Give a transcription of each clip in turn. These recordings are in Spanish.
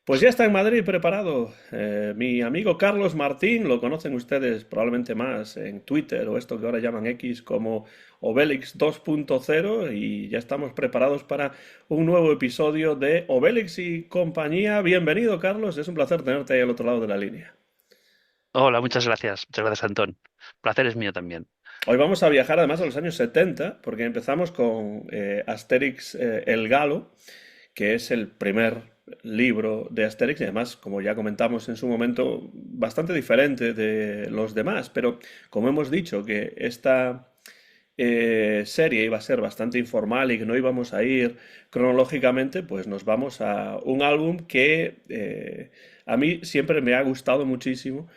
Pues ya está en Madrid preparado. Mi amigo Carlos Martín, lo conocen ustedes probablemente más en Twitter o esto que ahora llaman X como Obelix 2.0 y ya estamos preparados para un nuevo episodio de Obelix y compañía. Bienvenido, Carlos. Es un placer tenerte ahí al otro lado de la línea. Hola, muchas gracias. Muchas gracias, Antón. Placer es mío también. Hoy vamos a viajar además a los años 70 porque empezamos con Asterix el Galo, que es el primer libro de Asterix y además, como ya comentamos en su momento, bastante diferente de los demás. Pero como hemos dicho que esta serie iba a ser bastante informal y que no íbamos a ir cronológicamente, pues nos vamos a un álbum que a mí siempre me ha gustado muchísimo,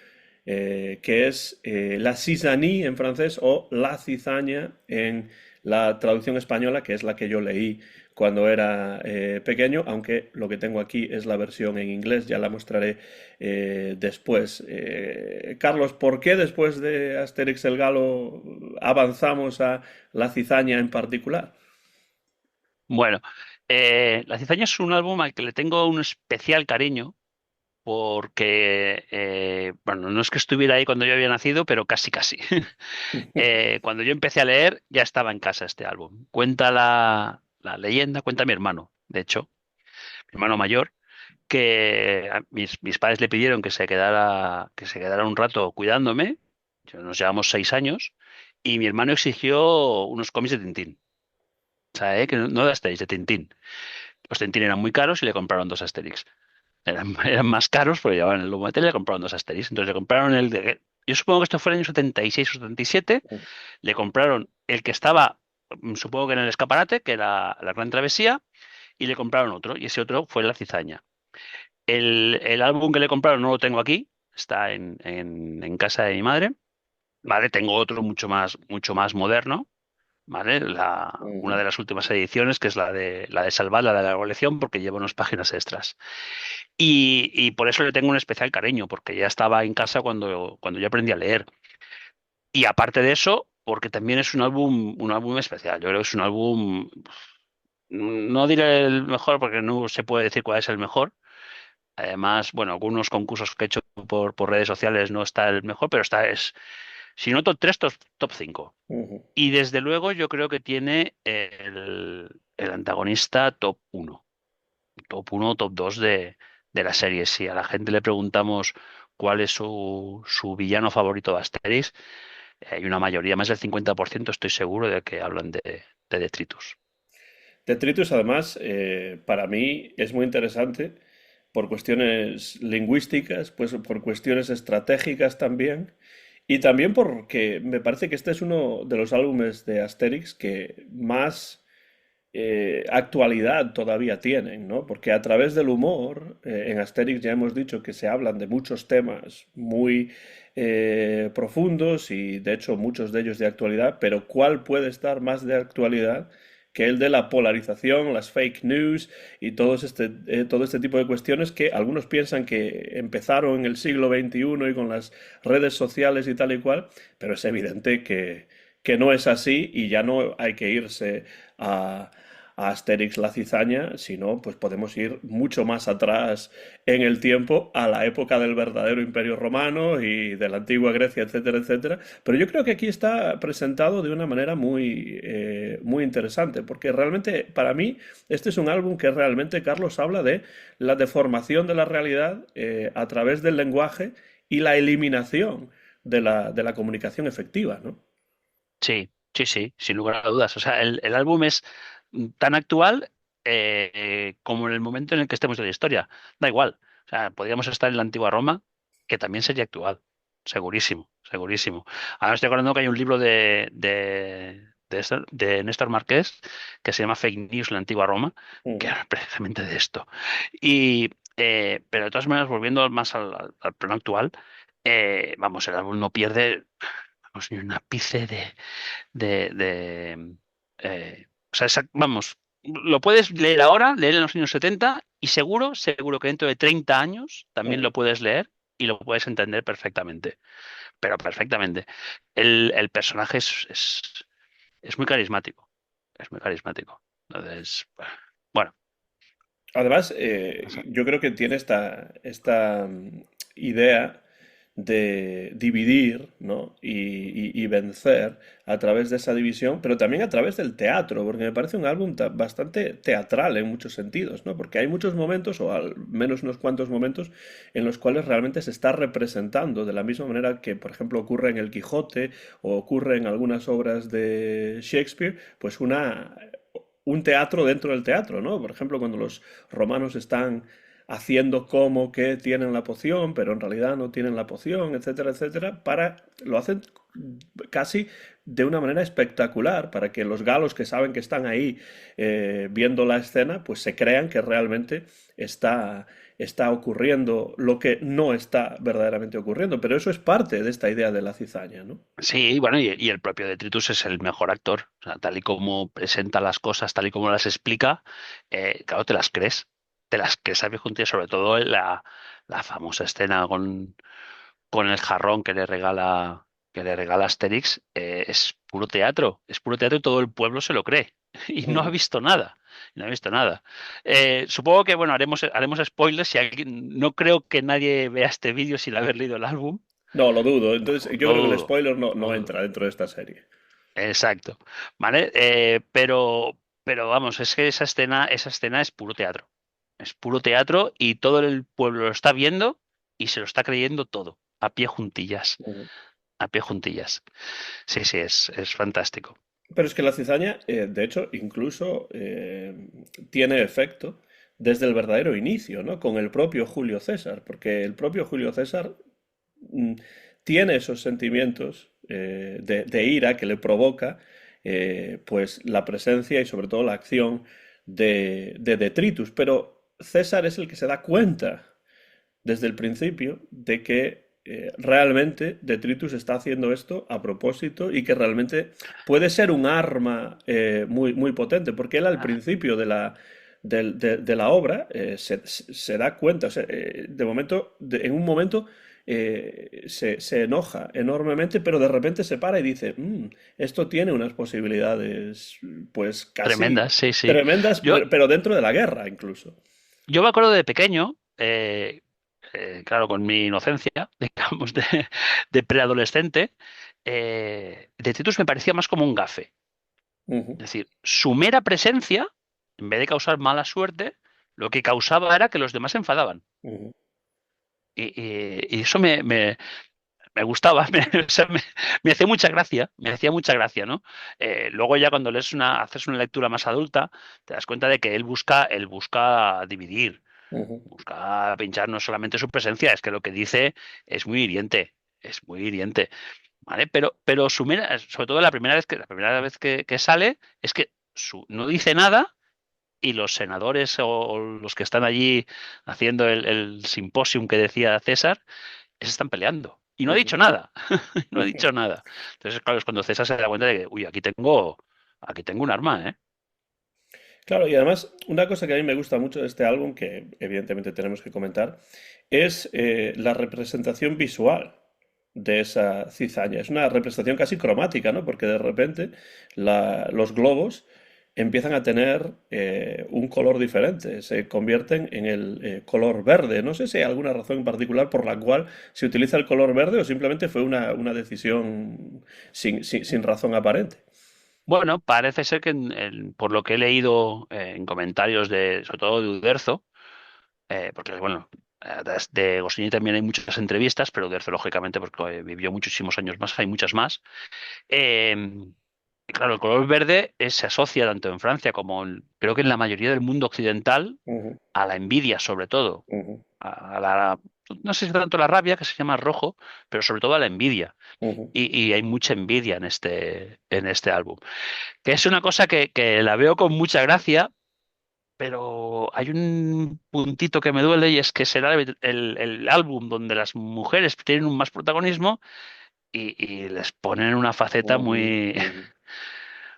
que es La Cisanie en francés o La Cizaña en la traducción española, que es la que yo leí cuando era pequeño, aunque lo que tengo aquí es la versión en inglés, ya la mostraré después. Carlos, ¿por qué después de Asterix el Galo avanzamos a La Cizaña en particular? Bueno, La Cizaña es un álbum al que le tengo un especial cariño porque, bueno, no es que estuviera ahí cuando yo había nacido, pero casi casi. Cuando yo empecé a leer, ya estaba en casa este álbum. Cuenta la leyenda, cuenta mi hermano, de hecho, mi hermano mayor, que mis padres le pidieron que se quedara un rato cuidándome. Nos llevamos 6 años y mi hermano exigió unos cómics de Tintín. O sea, que no de Asterix, de Tintín. Los Tintín eran muy caros y le compraron dos Asterix. Eran más caros porque llevaban el lomo de tela y le compraron dos Asterix. Entonces le compraron el de... Yo supongo que esto fue en el año 76 o 77. Le compraron el que estaba, supongo que en el escaparate, que era la Gran Travesía, y le compraron otro. Y ese otro fue La Cizaña. El álbum que le compraron no lo tengo aquí. Está en casa de mi madre. Vale, tengo otro mucho más moderno. ¿Vale? Una Ujú. de las últimas ediciones, que es la de Salvat, la de la colección, porque lleva unas páginas extras. Y por eso le tengo un especial cariño, porque ya estaba en casa cuando yo aprendí a leer. Y aparte de eso, porque también es un álbum especial. Yo creo que es un álbum, no diré el mejor, porque no se puede decir cuál es el mejor. Además, bueno, algunos concursos que he hecho por redes sociales no está el mejor, pero si no top 3, top 5. Ujú. Y desde luego yo creo que tiene el antagonista top uno, top uno, top 2 de la serie. Si a la gente le preguntamos cuál es su villano favorito de Asterix, hay una mayoría, más del 50% estoy seguro de que hablan de Detritus. Detritus, además, para mí es muy interesante por cuestiones lingüísticas, pues por cuestiones estratégicas también, y también porque me parece que este es uno de los álbumes de Asterix que más actualidad todavía tienen, ¿no? Porque a través del humor, en Asterix ya hemos dicho que se hablan de muchos temas muy profundos y de hecho muchos de ellos de actualidad, pero ¿cuál puede estar más de actualidad que el de la polarización, las fake news y todo este tipo de cuestiones que algunos piensan que empezaron en el siglo XXI y con las redes sociales y tal y cual, pero es evidente que no es así y ya no hay que irse a, a Asterix la cizaña, sino pues podemos ir mucho más atrás en el tiempo a la época del verdadero Imperio Romano y de la antigua Grecia, etcétera, etcétera. Pero yo creo que aquí está presentado de una manera muy interesante, porque realmente para mí este es un álbum que realmente Carlos habla de la deformación de la realidad a través del lenguaje y la eliminación de la comunicación efectiva, ¿no? Sí, sí, sí, sin lugar a dudas. O sea, el álbum es tan actual como en el momento en el que estemos de la historia. Da igual. O sea, podríamos estar en la antigua Roma, que también sería actual. Segurísimo, segurísimo. Ahora estoy acordando que hay un libro de Néstor Marqués que se llama Fake News, la antigua Roma, que Ujú. habla precisamente de esto. Y, pero de todas maneras, volviendo más al plano actual, vamos, el álbum no pierde, vamos, ni un ápice de o sea, vamos, lo puedes leer ahora, leer en los años 70 y seguro que dentro de 30 años también Ujú. lo puedes leer y lo puedes entender perfectamente, pero perfectamente. El personaje es muy carismático, es muy carismático. Entonces, bueno, Además, O sea, yo creo que tiene esta idea de dividir, ¿no? Y vencer a través de esa división, pero también a través del teatro, porque me parece un álbum bastante teatral en muchos sentidos, ¿no? Porque hay muchos momentos, o al menos unos cuantos momentos, en los cuales realmente se está representando de la misma manera que, por ejemplo, ocurre en El Quijote o ocurre en algunas obras de Shakespeare, pues un teatro dentro del teatro, ¿no? Por ejemplo, cuando los romanos están haciendo como que tienen la poción, pero en realidad no tienen la poción, etcétera, etcétera, lo hacen casi de una manera espectacular, para que los galos que saben que están ahí viendo la escena, pues se crean que realmente está, está ocurriendo lo que no está verdaderamente ocurriendo. Pero eso es parte de esta idea de la cizaña, ¿no? sí, bueno, y el propio Detritus es el mejor actor. O sea, tal y como presenta las cosas, tal y como las explica, claro, te las crees. Te las crees a pie juntillas, sobre todo en la famosa escena con el jarrón que le regala Asterix, es puro teatro y todo el pueblo se lo cree. Y no ha Ujú. visto nada. No ha visto nada. Supongo que, bueno, haremos spoilers. Si alguien, no creo que nadie vea este vídeo sin haber leído el álbum. No, lo dudo. Entonces, yo Lo creo que el dudo, spoiler no lo dudo. entra dentro de esta serie. Exacto. ¿Vale? Pero vamos, es que esa escena es puro teatro. Es puro teatro y todo el pueblo lo está viendo y se lo está creyendo todo, a pie juntillas, Ujú. a pie juntillas. Sí, sí, es fantástico. Pero es que la cizaña, de hecho, incluso tiene efecto desde el verdadero inicio, ¿no? Con el propio Julio César, porque el propio Julio César mm, tiene esos sentimientos de ira que le provoca, pues la presencia y sobre todo la acción de Detritus. Pero César es el que se da cuenta desde el principio de que realmente Detritus está haciendo esto a propósito y que realmente puede ser un arma muy potente, porque él al Ah, principio de la obra se da cuenta, o sea, de momento, en un momento se enoja enormemente, pero de repente se para y dice, esto tiene unas posibilidades pues casi tremenda, sí, sí. tremendas, Yo, pero dentro de la guerra incluso. yo me acuerdo de pequeño, claro, con mi inocencia, digamos, de preadolescente, de Titus me parecía más como un gafe. Ujú, Es decir, su mera presencia, en vez de causar mala suerte, lo que causaba era que los demás se enfadaban. ujú, Y eso me gustaba, o sea, me hacía mucha gracia, me hacía mucha gracia, ¿no? Luego ya cuando haces una lectura más adulta, te das cuenta de que él busca dividir, ujú. busca pinchar no solamente su presencia, es que lo que dice es muy hiriente, ¿vale? Pero sobre todo la primera vez que sale, es que no dice nada y los senadores o los que están allí haciendo el simposium que decía César, se están peleando. Y no ha Ujú. dicho nada, no ha dicho nada. Entonces, claro, es cuando César se da cuenta de que, uy, aquí tengo un arma, ¿eh? Claro, y además, una cosa que a mí me gusta mucho de este álbum, que evidentemente tenemos que comentar, es la representación visual de esa cizaña. Es una representación casi cromática, ¿no? Porque de repente los globos empiezan a tener un color diferente, se convierten en el color verde. No sé si hay alguna razón en particular por la cual se utiliza el color verde o simplemente fue una decisión sin razón aparente. Bueno, parece ser que por lo que he leído en comentarios sobre todo de Uderzo, porque bueno, de Goscinny también hay muchas entrevistas, pero Uderzo lógicamente porque vivió muchísimos años más, hay muchas más. Eh, y claro, el color verde se asocia tanto en Francia como creo que en la mayoría del mundo occidental Ujú, a la envidia sobre todo, ujú, a la, no sé si tanto la rabia, que se llama rojo, pero sobre todo a la envidia. ujú. Y hay mucha envidia en este álbum. Que es una cosa que la veo con mucha gracia, pero hay un puntito que me duele y es que será el álbum donde las mujeres tienen un más protagonismo y les ponen una faceta Ujú, muy... ujú.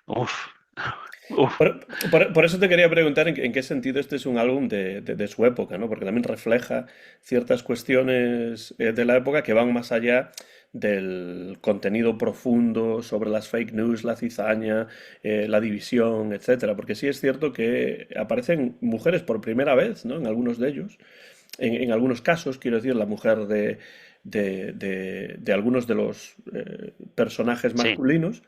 Uf, uf. Por eso te quería preguntar en qué sentido este es un álbum de su época, ¿no? Porque también refleja ciertas cuestiones de la época que van más allá del contenido profundo sobre las fake news, la cizaña, la división, etcétera. Porque sí es cierto que aparecen mujeres por primera vez, ¿no? En algunos de ellos. En algunos casos, quiero decir, la mujer de algunos de los personajes Sí, masculinos,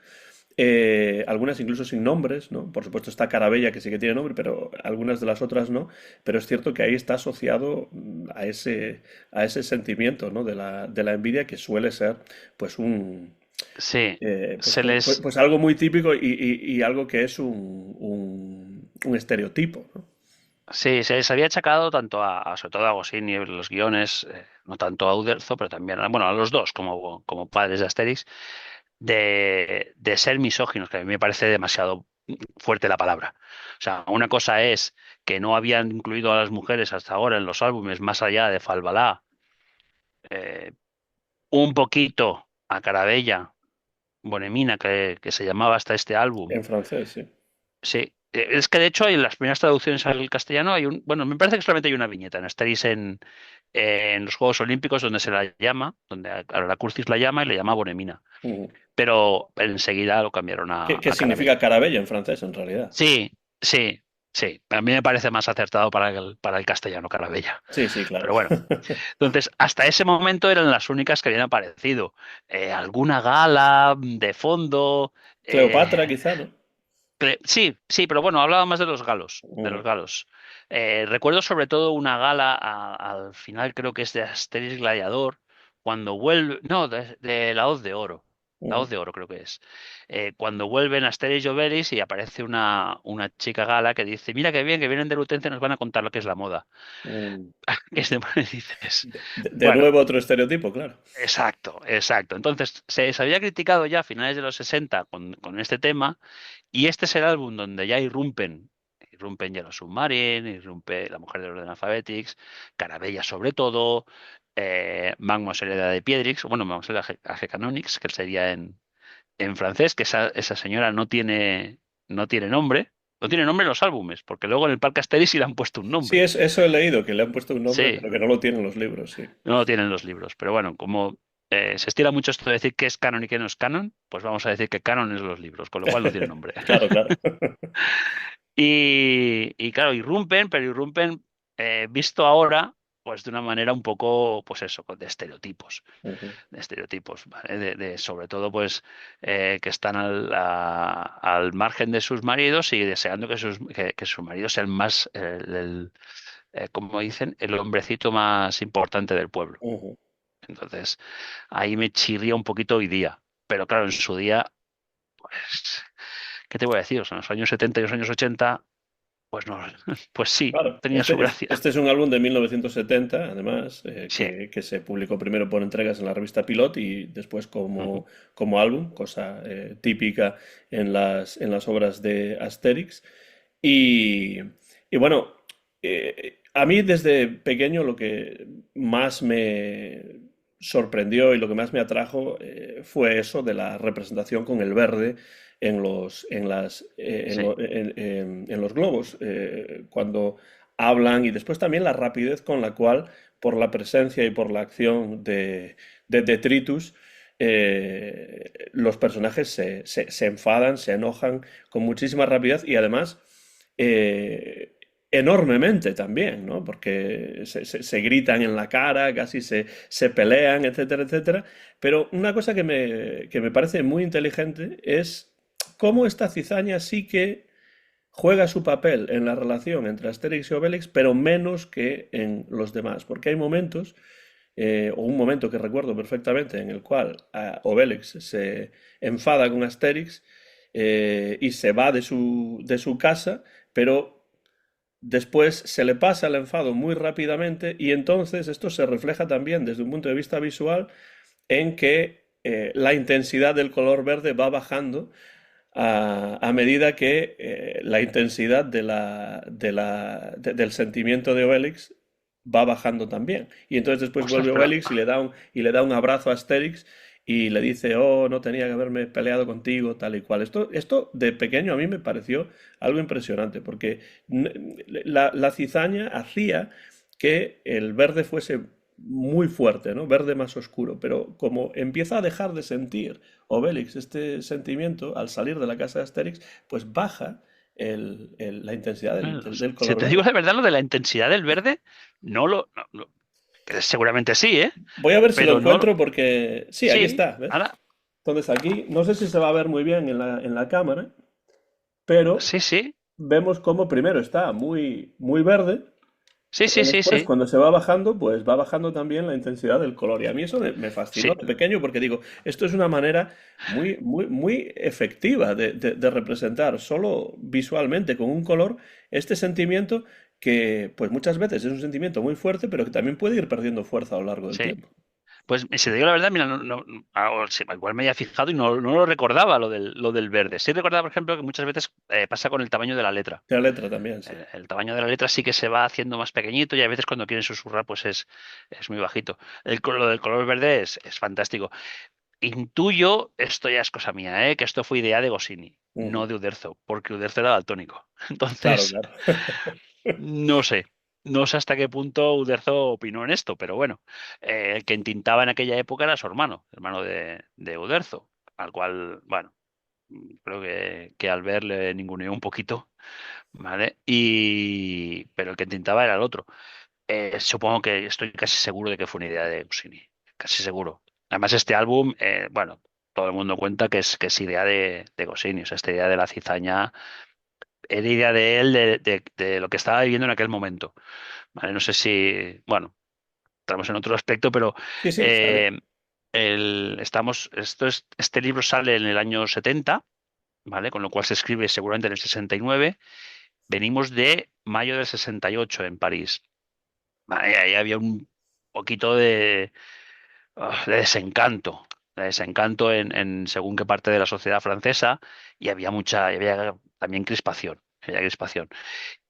algunas incluso sin nombres, ¿no? Por supuesto está Carabella, que sí que tiene nombre, pero algunas de las otras no. Pero es cierto que ahí está asociado a ese sentimiento, ¿no? De la envidia, que suele ser pues sí, pues, se les, pues algo muy típico y algo que es un estereotipo, ¿no? sí, se les había achacado tanto sobre todo a Goscinny en los guiones, no tanto a Uderzo, pero también, bueno, a los dos como padres de Asterix, de ser misóginos, que a mí me parece demasiado fuerte la palabra. O sea, una cosa es que no habían incluido a las mujeres hasta ahora en los álbumes, más allá de Falbalá, eh, un poquito a Carabella, Bonemina, que se llamaba hasta este álbum. En francés, sí. Sí, es que de hecho en las primeras traducciones al castellano bueno, me parece que solamente hay una viñeta en Asterix en los Juegos Olímpicos donde se la llama, donde a la Curcis la llama y le llama Bonemina, Ujú. pero enseguida lo cambiaron ¿Qué a significa Carabella. carabella en francés, en realidad? Sí, sí, sí, a mí me parece más acertado para el castellano Carabella, Sí, sí, claro. pero bueno. Entonces, hasta ese momento eran las únicas que habían aparecido. Alguna gala de fondo. Cleopatra, eh, quizá, ¿no? Sí, sí, pero bueno, hablaba más de los galos, de los Ujú, galos. Recuerdo sobre todo una gala al final, creo que es de Asterix Gladiador, cuando vuelve, no, de la Hoz de Oro, la Hoz ujú, de Oro creo que es. Cuando vuelven Asterix y Obelix y aparece una chica gala que dice, mira qué bien, que vienen de Lutencia y nos van a contar lo que es la moda. ujú. Que es dices, De bueno, nuevo otro estereotipo, claro. exacto, exacto. Entonces, se había criticado ya a finales de los 60 con este tema. Y este es el álbum donde ya irrumpen Yellow Submarine, irrumpe La Mujer del Orden Alphabetics, Carabella sobre todo, Magmos Hereda de Piedrix, bueno, Magmos Hereda Age Canonix, que sería en francés, que esa señora no tiene nombre, no tiene nombre en los álbumes, porque luego en el Parque Asterix sí le han puesto un Sí, nombre. eso he leído, que le han puesto un nombre, Sí, pero que no lo tienen los libros, sí. no lo tienen los libros, pero bueno, como se estira mucho esto de decir que es canon y que no es canon, pues vamos a decir que canon es los libros, con lo cual no tiene nombre. Claro, claro. Y claro, irrumpen, pero irrumpen visto ahora, pues de una manera un poco, pues eso, Ujú, de estereotipos, ¿vale? Sobre todo, pues, que están al margen de sus maridos y deseando que sus maridos sean más, como dicen, el hombrecito más importante del pueblo. ujú. Entonces, ahí me chirría un poquito hoy día. Pero claro, en su día, pues, ¿qué te voy a decir? O sea, en los años 70 y los años 80 pues no, pues sí, Claro, tenía su gracia. este es un álbum de 1970, además, Sí. que se publicó primero por entregas en la revista Pilot y después Ujú. como álbum, cosa típica en las obras de Asterix. Y, y bueno, a mí desde pequeño lo que más me sorprendió y lo que más me atrajo fue eso de la representación con el verde Sí, en los globos, cuando hablan y después también la rapidez con la cual, por la presencia y por la acción de Detritus, los personajes se enfadan, se enojan con muchísima rapidez y además eh, enormemente también, ¿no? Porque se gritan en la cara, casi se pelean, etcétera, etcétera. Pero una cosa que me parece muy inteligente es cómo esta cizaña sí que juega su papel en la relación entre Asterix y Obelix, pero menos que en los demás, porque hay momentos, o un momento que recuerdo perfectamente, en el cual Obelix se enfada con Asterix y se va de su casa, pero después se le pasa el enfado muy rápidamente y entonces esto se refleja también desde un punto de vista visual en que la intensidad del color verde va bajando a medida que la intensidad del sentimiento de Obelix va bajando también. Y entonces después ostras, vuelve pero Obelix y le da un abrazo a Asterix y le dice, oh, no tenía que haberme peleado contigo, tal y cual. Esto de pequeño a mí me pareció algo impresionante, porque la cizaña hacía que el verde fuese muy fuerte, ¿no? Verde más oscuro. Pero como empieza a dejar de sentir Obelix este sentimiento al salir de la casa de Asterix, pues baja la intensidad Bueno, del si color te digo verde. la verdad, lo de la intensidad del verde, que seguramente sí, ¿eh? Voy a ver si lo Pero no encuentro porque... Sí, aquí sí, está, ¿ves? ahora, Entonces aquí, no sé si se va a ver muy bien en la cámara, pero sí, sí, vemos cómo primero está muy, muy verde, sí, pero sí, sí, después sí, cuando se va bajando, pues va bajando también la intensidad del color. Y a mí eso me fascinó sí, de pequeño porque digo, esto es una manera muy, muy, muy efectiva de representar solo visualmente con un color este sentimiento que pues muchas veces es un sentimiento muy fuerte, pero que también puede ir perdiendo fuerza a lo largo del sí. tiempo. Pues si te digo la verdad, mira, sí, igual me había fijado y no lo recordaba lo del verde. Sí recordaba, por ejemplo, que muchas veces pasa con el tamaño de la letra. La letra también, sí. El tamaño de la letra sí que se va haciendo más pequeñito y a veces cuando quieren susurrar pues es muy bajito. Lo del color verde es fantástico. Intuyo, esto ya es cosa mía, que esto fue idea de Goscinny, Ujú. no de Uderzo, porque Uderzo era daltónico. Claro, Entonces, claro. no sé. No sé hasta qué punto Uderzo opinó en esto, pero bueno, el que entintaba en aquella época era su hermano, hermano de Uderzo, al cual, bueno, creo que al verle ninguneó un poquito, ¿vale? Pero el que entintaba era el otro. Supongo que estoy casi seguro de que fue una idea de Goscinny, casi seguro. Además, este álbum, bueno, todo el mundo cuenta que es idea de Goscinny, o sea, esta idea de la cizaña era idea de él, de lo que estaba viviendo en aquel momento. ¿Vale? No sé si, bueno, estamos en otro aspecto, pero Sí, sí, está bien. eh, este libro sale en el año 70, ¿vale? Con lo cual se escribe seguramente en el 69. Venimos de mayo del 68 en París. Vale, ahí había un poquito de desencanto en según qué parte de la sociedad francesa y había también crispación, había crispación.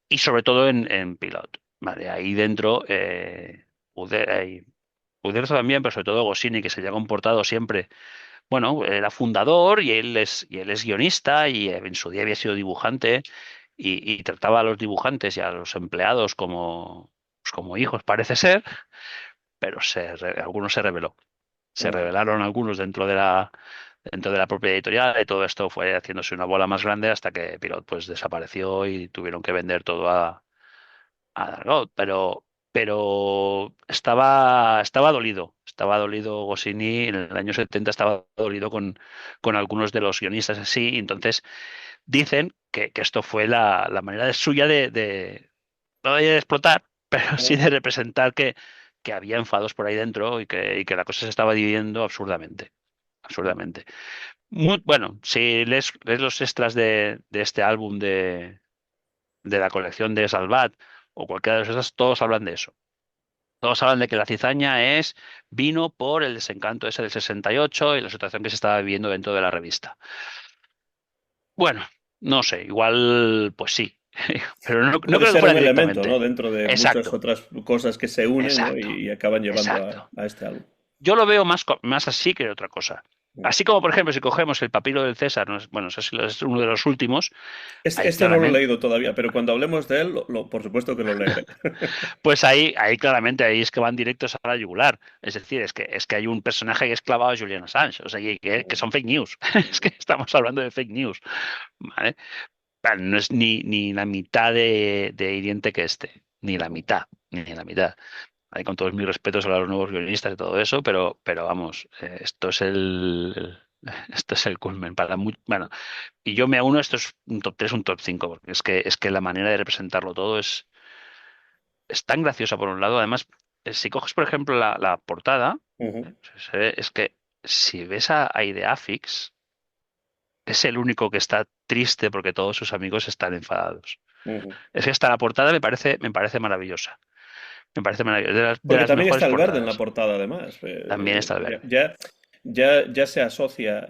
Y sobre todo en Pilot. Vale, ahí dentro, Uderzo también, pero sobre todo Goscinny, que se había comportado siempre, bueno, era fundador y él es guionista y en su día había sido dibujante y trataba a los dibujantes y a los empleados como hijos, parece ser, pero algunos se rebeló. Se Ajá. rebelaron algunos dentro de la propia editorial y todo esto fue haciéndose una bola más grande hasta que Pilot pues desapareció y tuvieron que vender todo a Dargaud, pero estaba dolido Goscinny en el año 70 estaba dolido con algunos de los guionistas así, y entonces dicen que esto fue la manera suya no de explotar, pero sí de representar que había enfados por ahí dentro y que la cosa se estaba dividiendo absurdamente. Absurdamente. Bueno, si lees los extras de este álbum de la colección de Salvat o cualquiera de esos, todos hablan de eso. Todos hablan de que la cizaña vino por el desencanto ese del 68 y la situación que se estaba viviendo dentro de la revista. Bueno, no sé, igual pues sí, pero no Puede creo que ser fuera un elemento, ¿no? directamente. Dentro de muchas Exacto, otras cosas que se unen, ¿no? exacto, Y acaban llevando exacto. a este álbum. Yo lo veo más así que otra cosa. Así como, por ejemplo, si cogemos el papiro del César, bueno, no sé si es uno de los últimos, ahí Este no lo he claramente, leído todavía, pero cuando hablemos de él, por supuesto que lo leeré. pues ahí claramente, ahí es que van directos a la yugular. Es decir, es que hay un personaje que es clavado a Julian Assange, o sea, que son fake news. Es que estamos hablando de fake news, ¿vale? Pero no es ni la mitad de hiriente que este, ni la mitad, ni la mitad. Ahí con todos mis respetos a los nuevos guionistas y todo eso, pero vamos, esto es el culmen bueno, y yo me uno, esto es un top 3 un top 5 porque es que la manera de representarlo todo es tan graciosa por un lado. Además, si coges, por ejemplo, la portada, Ujú, es que si ves a Ideafix, es el único que está triste porque todos sus amigos están enfadados. ujú. Es que hasta la portada me parece maravillosa. Me parece maravillosa. De Porque las también está mejores el verde en la portadas. portada, además. También está el verde. Ya se asocia,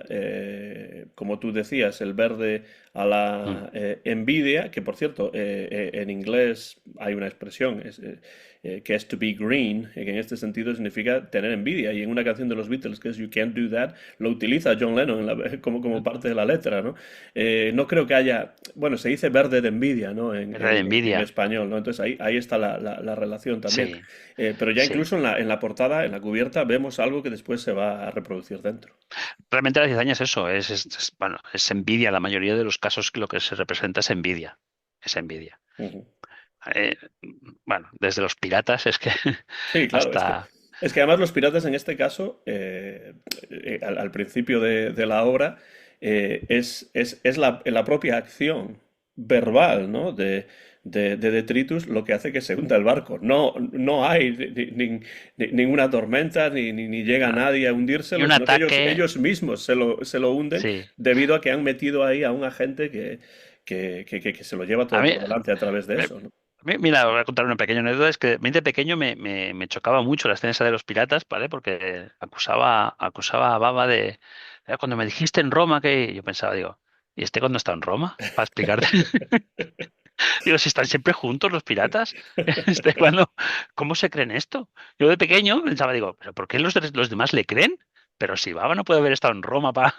como tú decías, el verde a Mm. la envidia, que por cierto, en inglés hay una expresión que es to be green, que en este sentido significa tener envidia. Y en una canción de los Beatles que es You Can't Do That, lo utiliza John Lennon como parte de la letra, ¿no? No creo que haya, bueno, se dice verde de envidia, ¿no? Es de En envidia. español, ¿no? Entonces ahí está la relación también. Sí, Pero ya sí. incluso en la portada, en la cubierta, vemos algo que después se va a reproducir dentro. Realmente la cizaña es eso, bueno, es envidia. La mayoría de los casos lo que se representa es envidia. Es envidia. Ujú. Eh, bueno, desde los piratas es que Sí, claro, hasta... es que además los piratas en este caso, al principio de la obra, es la propia acción verbal, ¿no? De Detritus lo que hace que se hunda el barco. No hay ninguna tormenta, ni llega no, nadie a y hundírselo, un sino que ataque, ellos mismos se lo hunden sí. debido a que han metido ahí a un agente que se lo lleva A todo mí, por delante a través de eso, ¿no? Mira, voy a contar una pequeña anécdota. Es que a mí de pequeño me chocaba mucho la escena esa de los piratas, ¿vale? Porque acusaba a Baba de... Cuando me dijiste en Roma que... Yo pensaba, digo, ¿y este cuándo está en Roma? Para explicarte. Digo, si están siempre juntos los piratas, cuando... ¿Cómo se creen esto? Yo de pequeño pensaba, digo, ¿pero por qué los demás le creen? Pero si Baba no puede haber estado en Roma para...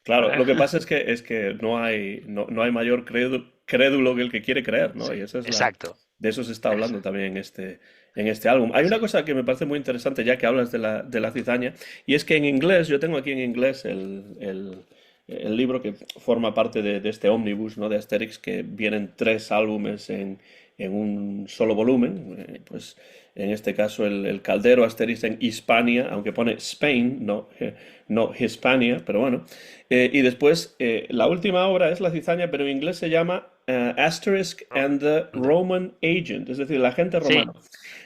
Claro, lo que pasa es que no hay mayor crédulo que el que quiere creer, ¿no? Sí, Y exacto. de eso se está Es- hablando también en este álbum. Hay una sí. cosa que me parece muy interesante, ya que hablas de la cizaña, y es que en inglés, yo tengo aquí en inglés el libro que forma parte de este ómnibus, ¿no? De Asterix, que vienen 3 álbumes en un solo volumen. Pues en este caso el Caldero Asterix en Hispania, aunque pone Spain, no Hispania, pero bueno. Y después, la última obra es La cizaña, pero en inglés se llama Asterisk and the Roman Agent, es decir, el agente Sí, romano.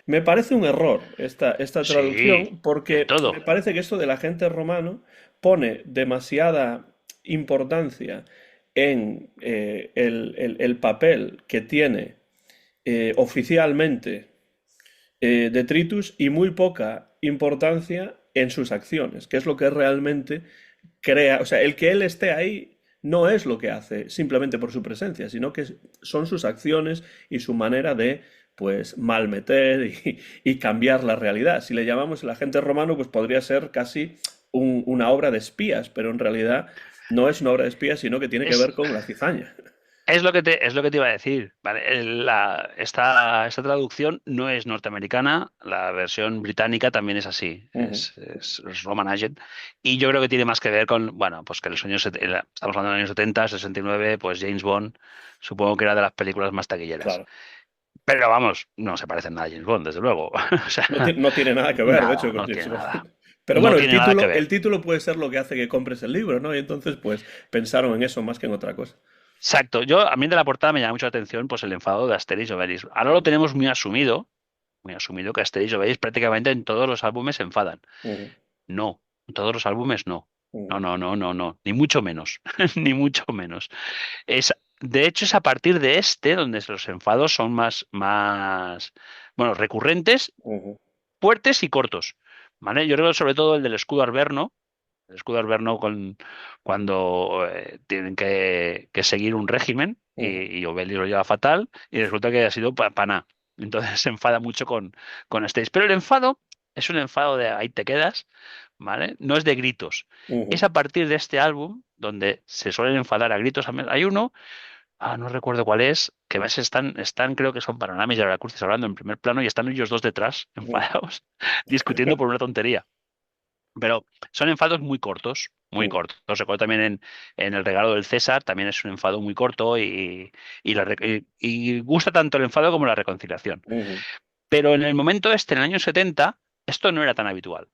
Me parece un error esta sí, traducción del porque me todo. parece que esto del agente romano pone demasiada importancia en el papel que tiene oficialmente Detritus y muy poca importancia en sus acciones, que es lo que realmente crea, o sea, el que él esté ahí no es lo que hace simplemente por su presencia, sino que son sus acciones y su manera de, pues, malmeter y cambiar la realidad. Si le llamamos el agente romano, pues podría ser casi una obra de espías, pero en realidad no es una obra de espías, sino que tiene que Es, ver con la cizaña. es lo que te iba a decir, ¿vale? Esta traducción no es norteamericana, la versión británica también es así, Ujú, es Roman Agent, y yo creo que tiene más que ver con, bueno, pues que en los años, estamos hablando de los años 70, 69, pues James Bond, supongo que era de las películas más taquilleras. claro. Pero vamos, no se parece nada a James Bond, desde luego. O sea, No tiene nada que ver, de hecho, nada, con no James tiene Bond. nada. Pero No bueno, tiene nada que el ver. título puede ser lo que hace que compres el libro, ¿no? Y entonces, pues, pensaron en eso más que en otra cosa. Exacto. A mí de la portada me llama mucho la atención pues el enfado de Asterix y Obelix. Ahora lo tenemos muy asumido que Asterix y Obelix prácticamente en todos los álbumes se enfadan. Ujú, No, en todos los álbumes no. No, ujú, no, no, no, no, ni mucho menos, ni mucho menos. De hecho, es a partir de este donde los enfados son bueno, recurrentes, ujú, fuertes y cortos. ¿Vale? Yo creo sobre todo el del escudo Alberno cuando tienen que seguir un régimen ujú, y Obelix lo lleva fatal y resulta que ha sido paná. Entonces se enfada mucho con Stage. Pero el enfado es un enfado de ahí te quedas, ¿vale? No es de gritos. Es ujú. a partir de este álbum donde se suelen enfadar a gritos. Hay uno, no recuerdo cuál es, que a veces están creo que son Paranamis y Aracruz hablando en primer plano y están ellos dos detrás, Ujú, enfadados, discutiendo por una tontería. Pero son enfados muy cortos, muy ujú, cortos. Recuerdo también en El regalo del César, también es un enfado muy corto y gusta tanto el enfado como la reconciliación. ujú, Pero en el momento este, en el año 70, esto no era tan habitual.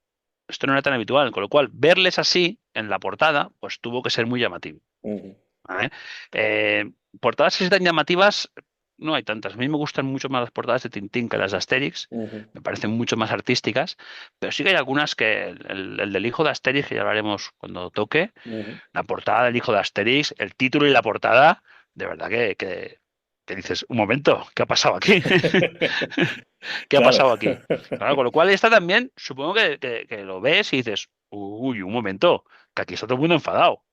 Esto no era tan habitual, con lo cual verles así en la portada, pues tuvo que ser muy llamativo. ujú, ¿Vale? Eh, Portadas así tan llamativas no hay tantas. A mí me gustan mucho más las portadas de Tintín que las de Asterix. ujú, Me parecen mucho más artísticas. Pero sí que hay algunas que el del hijo de Asterix, que ya hablaremos cuando toque, ujú. la portada del hijo de Asterix, el título y la portada, de verdad que dices, un momento, ¿qué ha pasado aquí? ¿Qué ha Claro. pasado aquí? Claro, con lo cual esta también, supongo que lo ves y dices, uy, un momento, que aquí está todo el mundo enfadado.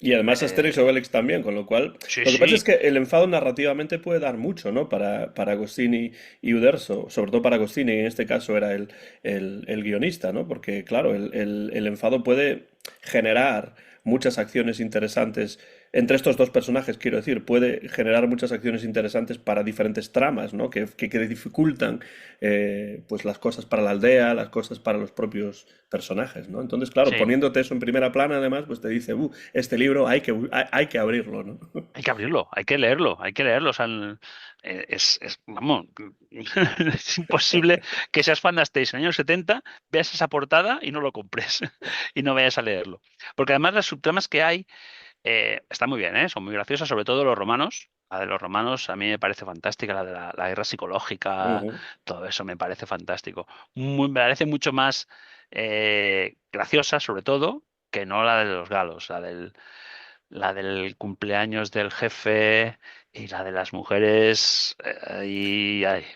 Y además Asterix y Eh, Obelix también, con lo cual... sí, Lo que pasa es sí, que el enfado narrativamente puede dar mucho, ¿no? Para Agostini y Uderzo, sobre todo para Agostini, en este caso era el guionista, ¿no? Porque, claro, el enfado puede generar muchas acciones interesantes entre estos dos personajes, quiero decir, puede generar muchas acciones interesantes para diferentes tramas, ¿no? Que dificultan pues las cosas para la aldea, las cosas para los propios personajes, ¿no? Entonces, claro, sí. poniéndote eso en primera plana, además, pues te dice, este libro hay que abrirlo, ¿no? Hay que abrirlo, hay que leerlo, hay que leerlo. O sea, vamos, es imposible que seas fan de Asterix en el año 70, veas esa portada y no lo compres y no vayas a leerlo. Porque además las subtramas que hay están muy bien, ¿eh? Son muy graciosas, sobre todo los romanos. La de los romanos a mí me parece fantástica, la de la guerra psicológica, Ujú. todo eso me parece fantástico. Me parece mucho más graciosa, sobre todo, que no la de los galos, la del cumpleaños del jefe y la de las mujeres.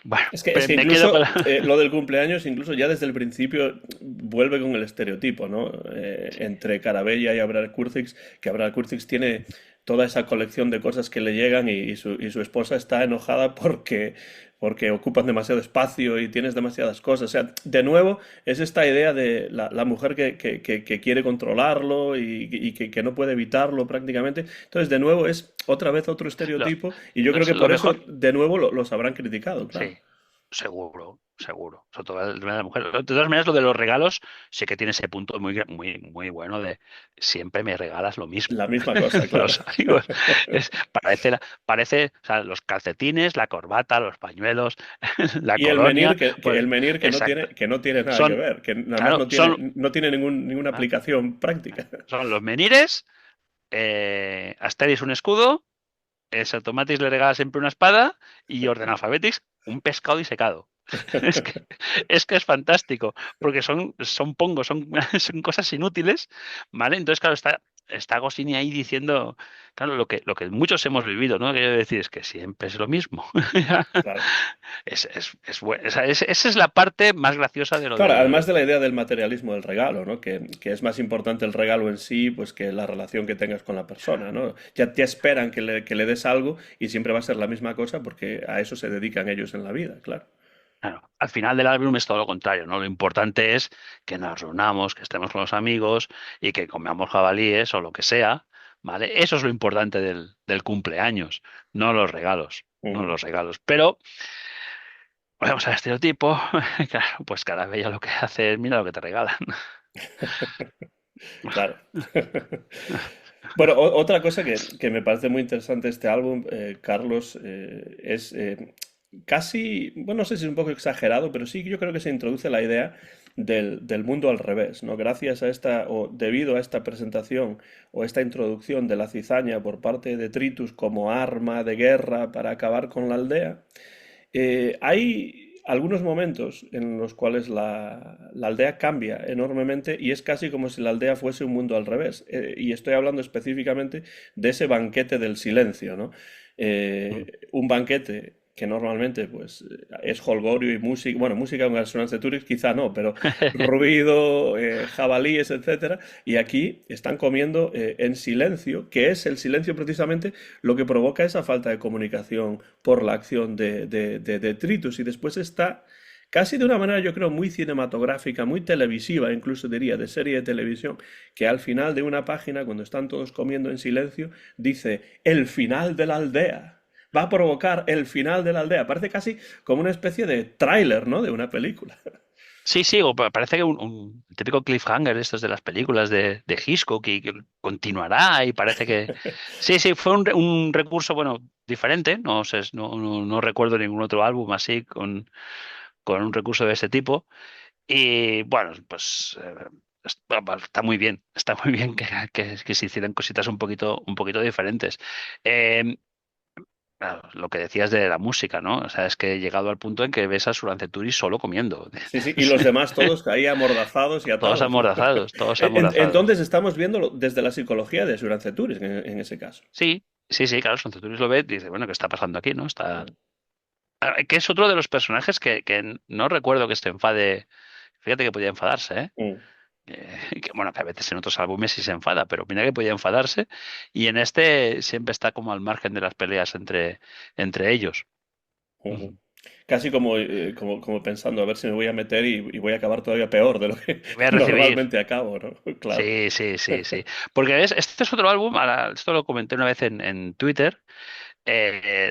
Bueno, Es que me quedo con incluso la... lo del cumpleaños, incluso ya desde el principio vuelve con el estereotipo, ¿no? Entre Carabella y Abraham Kurcix, que Abraham Kurcix tiene toda esa colección de cosas que le llegan y su esposa está enojada porque ocupan demasiado espacio y tienes demasiadas cosas. O sea, de nuevo, es esta idea de la mujer que quiere controlarlo y que no puede evitarlo prácticamente. Entonces, de nuevo, es otra vez otro Lo, estereotipo y yo no creo es que lo por eso, mejor. de nuevo, los habrán criticado, claro. Sí, seguro, seguro. Sobre todo el tema de la mujer. De todas maneras, lo de los regalos sí que tiene ese punto muy, muy bueno de siempre me regalas lo mismo. La misma cosa, claro. Los amigos. Parece, o sea, los calcetines, la corbata, los pañuelos, la Y el menir colonia, que pues el menir exacto. que no tiene nada que Son, ver, que además claro, no tiene ninguna ah, aplicación práctica. son los menires, Asterix un escudo, Automatis le regala siempre una espada y Orden Alphabetics un pescado disecado. Es que, es que es fantástico, porque son pongos, son cosas inútiles, ¿vale? Entonces, claro, está Goscinny ahí diciendo, claro, lo que muchos hemos vivido, ¿no? Quiero decir, es que siempre es lo mismo. Claro. O sea, esa es la parte más graciosa de lo Claro, del... además de la idea del materialismo del regalo, ¿no? Que es más importante el regalo en sí, pues que la relación que tengas con la persona, ¿no? Ya te esperan que le des algo y siempre va a ser la misma cosa porque a eso se dedican ellos en la vida, claro. Claro, al final del álbum es todo lo contrario, ¿no? Lo importante es que nos reunamos, que estemos con los amigos y que comamos jabalíes o lo que sea, ¿vale? Eso es lo importante del cumpleaños, no los regalos, no Ujú. los regalos. Pero volvemos al estereotipo, claro, pues cada bella lo que hace es mira lo que te regalan. Claro. Bueno, otra cosa que me parece muy interesante de este álbum, Carlos, es casi, bueno, no sé si es un poco exagerado, pero sí que yo creo que se introduce la idea del mundo al revés, ¿no? Gracias a esta, o debido a esta presentación o esta introducción de la cizaña por parte de Tritus como arma de guerra para acabar con la aldea, hay algunos momentos en los cuales la aldea cambia enormemente y es casi como si la aldea fuese un mundo al revés. Y estoy hablando específicamente de ese banquete del silencio, ¿no? Un banquete que normalmente pues es jolgorio y música, bueno, música con Sonance Turis quizá no, pero ruido, jabalíes, etcétera, y aquí están comiendo en silencio, que es el silencio precisamente lo que provoca esa falta de comunicación por la acción de detritus y después está casi de una manera yo creo muy cinematográfica, muy televisiva, incluso diría de serie de televisión, que al final de una página, cuando están todos comiendo en silencio, dice el final de la aldea. Va a provocar el final de la aldea. Parece casi como una especie de tráiler, ¿no? De una película. Sí, sí, parece que un típico cliffhanger de estos de las películas de Hitchcock y que continuará y parece que... Sí, sí, fue un recurso, bueno, diferente, no sé, no recuerdo ningún otro álbum así con un recurso de ese tipo y bueno, pues está muy bien que se hicieran cositas un poquito diferentes. Eh, claro, lo que decías de la música, ¿no? O sea, es que he llegado al punto en que ves a Turi solo comiendo. Sí, sí, y los demás todos ahí amordazados y Todos atados, ¿no? amordazados, todos amordazados. Entonces estamos viendo desde la psicología de Suranceturis en ese caso. Sí, sí, sí, claro, Santuris lo ve y dice, bueno, ¿qué está pasando aquí, no? Que es otro de los personajes que no recuerdo que se enfade. Fíjate que podía enfadarse, ¿eh? Mm. que, bueno, que a veces en otros álbumes sí se enfada, pero mira que podía enfadarse, y en este siempre está como al margen de las peleas entre ellos. Ujú. Ujú. Casi como pensando, a ver si me voy a meter y voy a acabar todavía peor de lo que Y voy a recibir. normalmente acabo, ¿no? Claro. Sí, sí, sí, sí. Porque ves, este es otro álbum, esto lo comenté una vez en Twitter,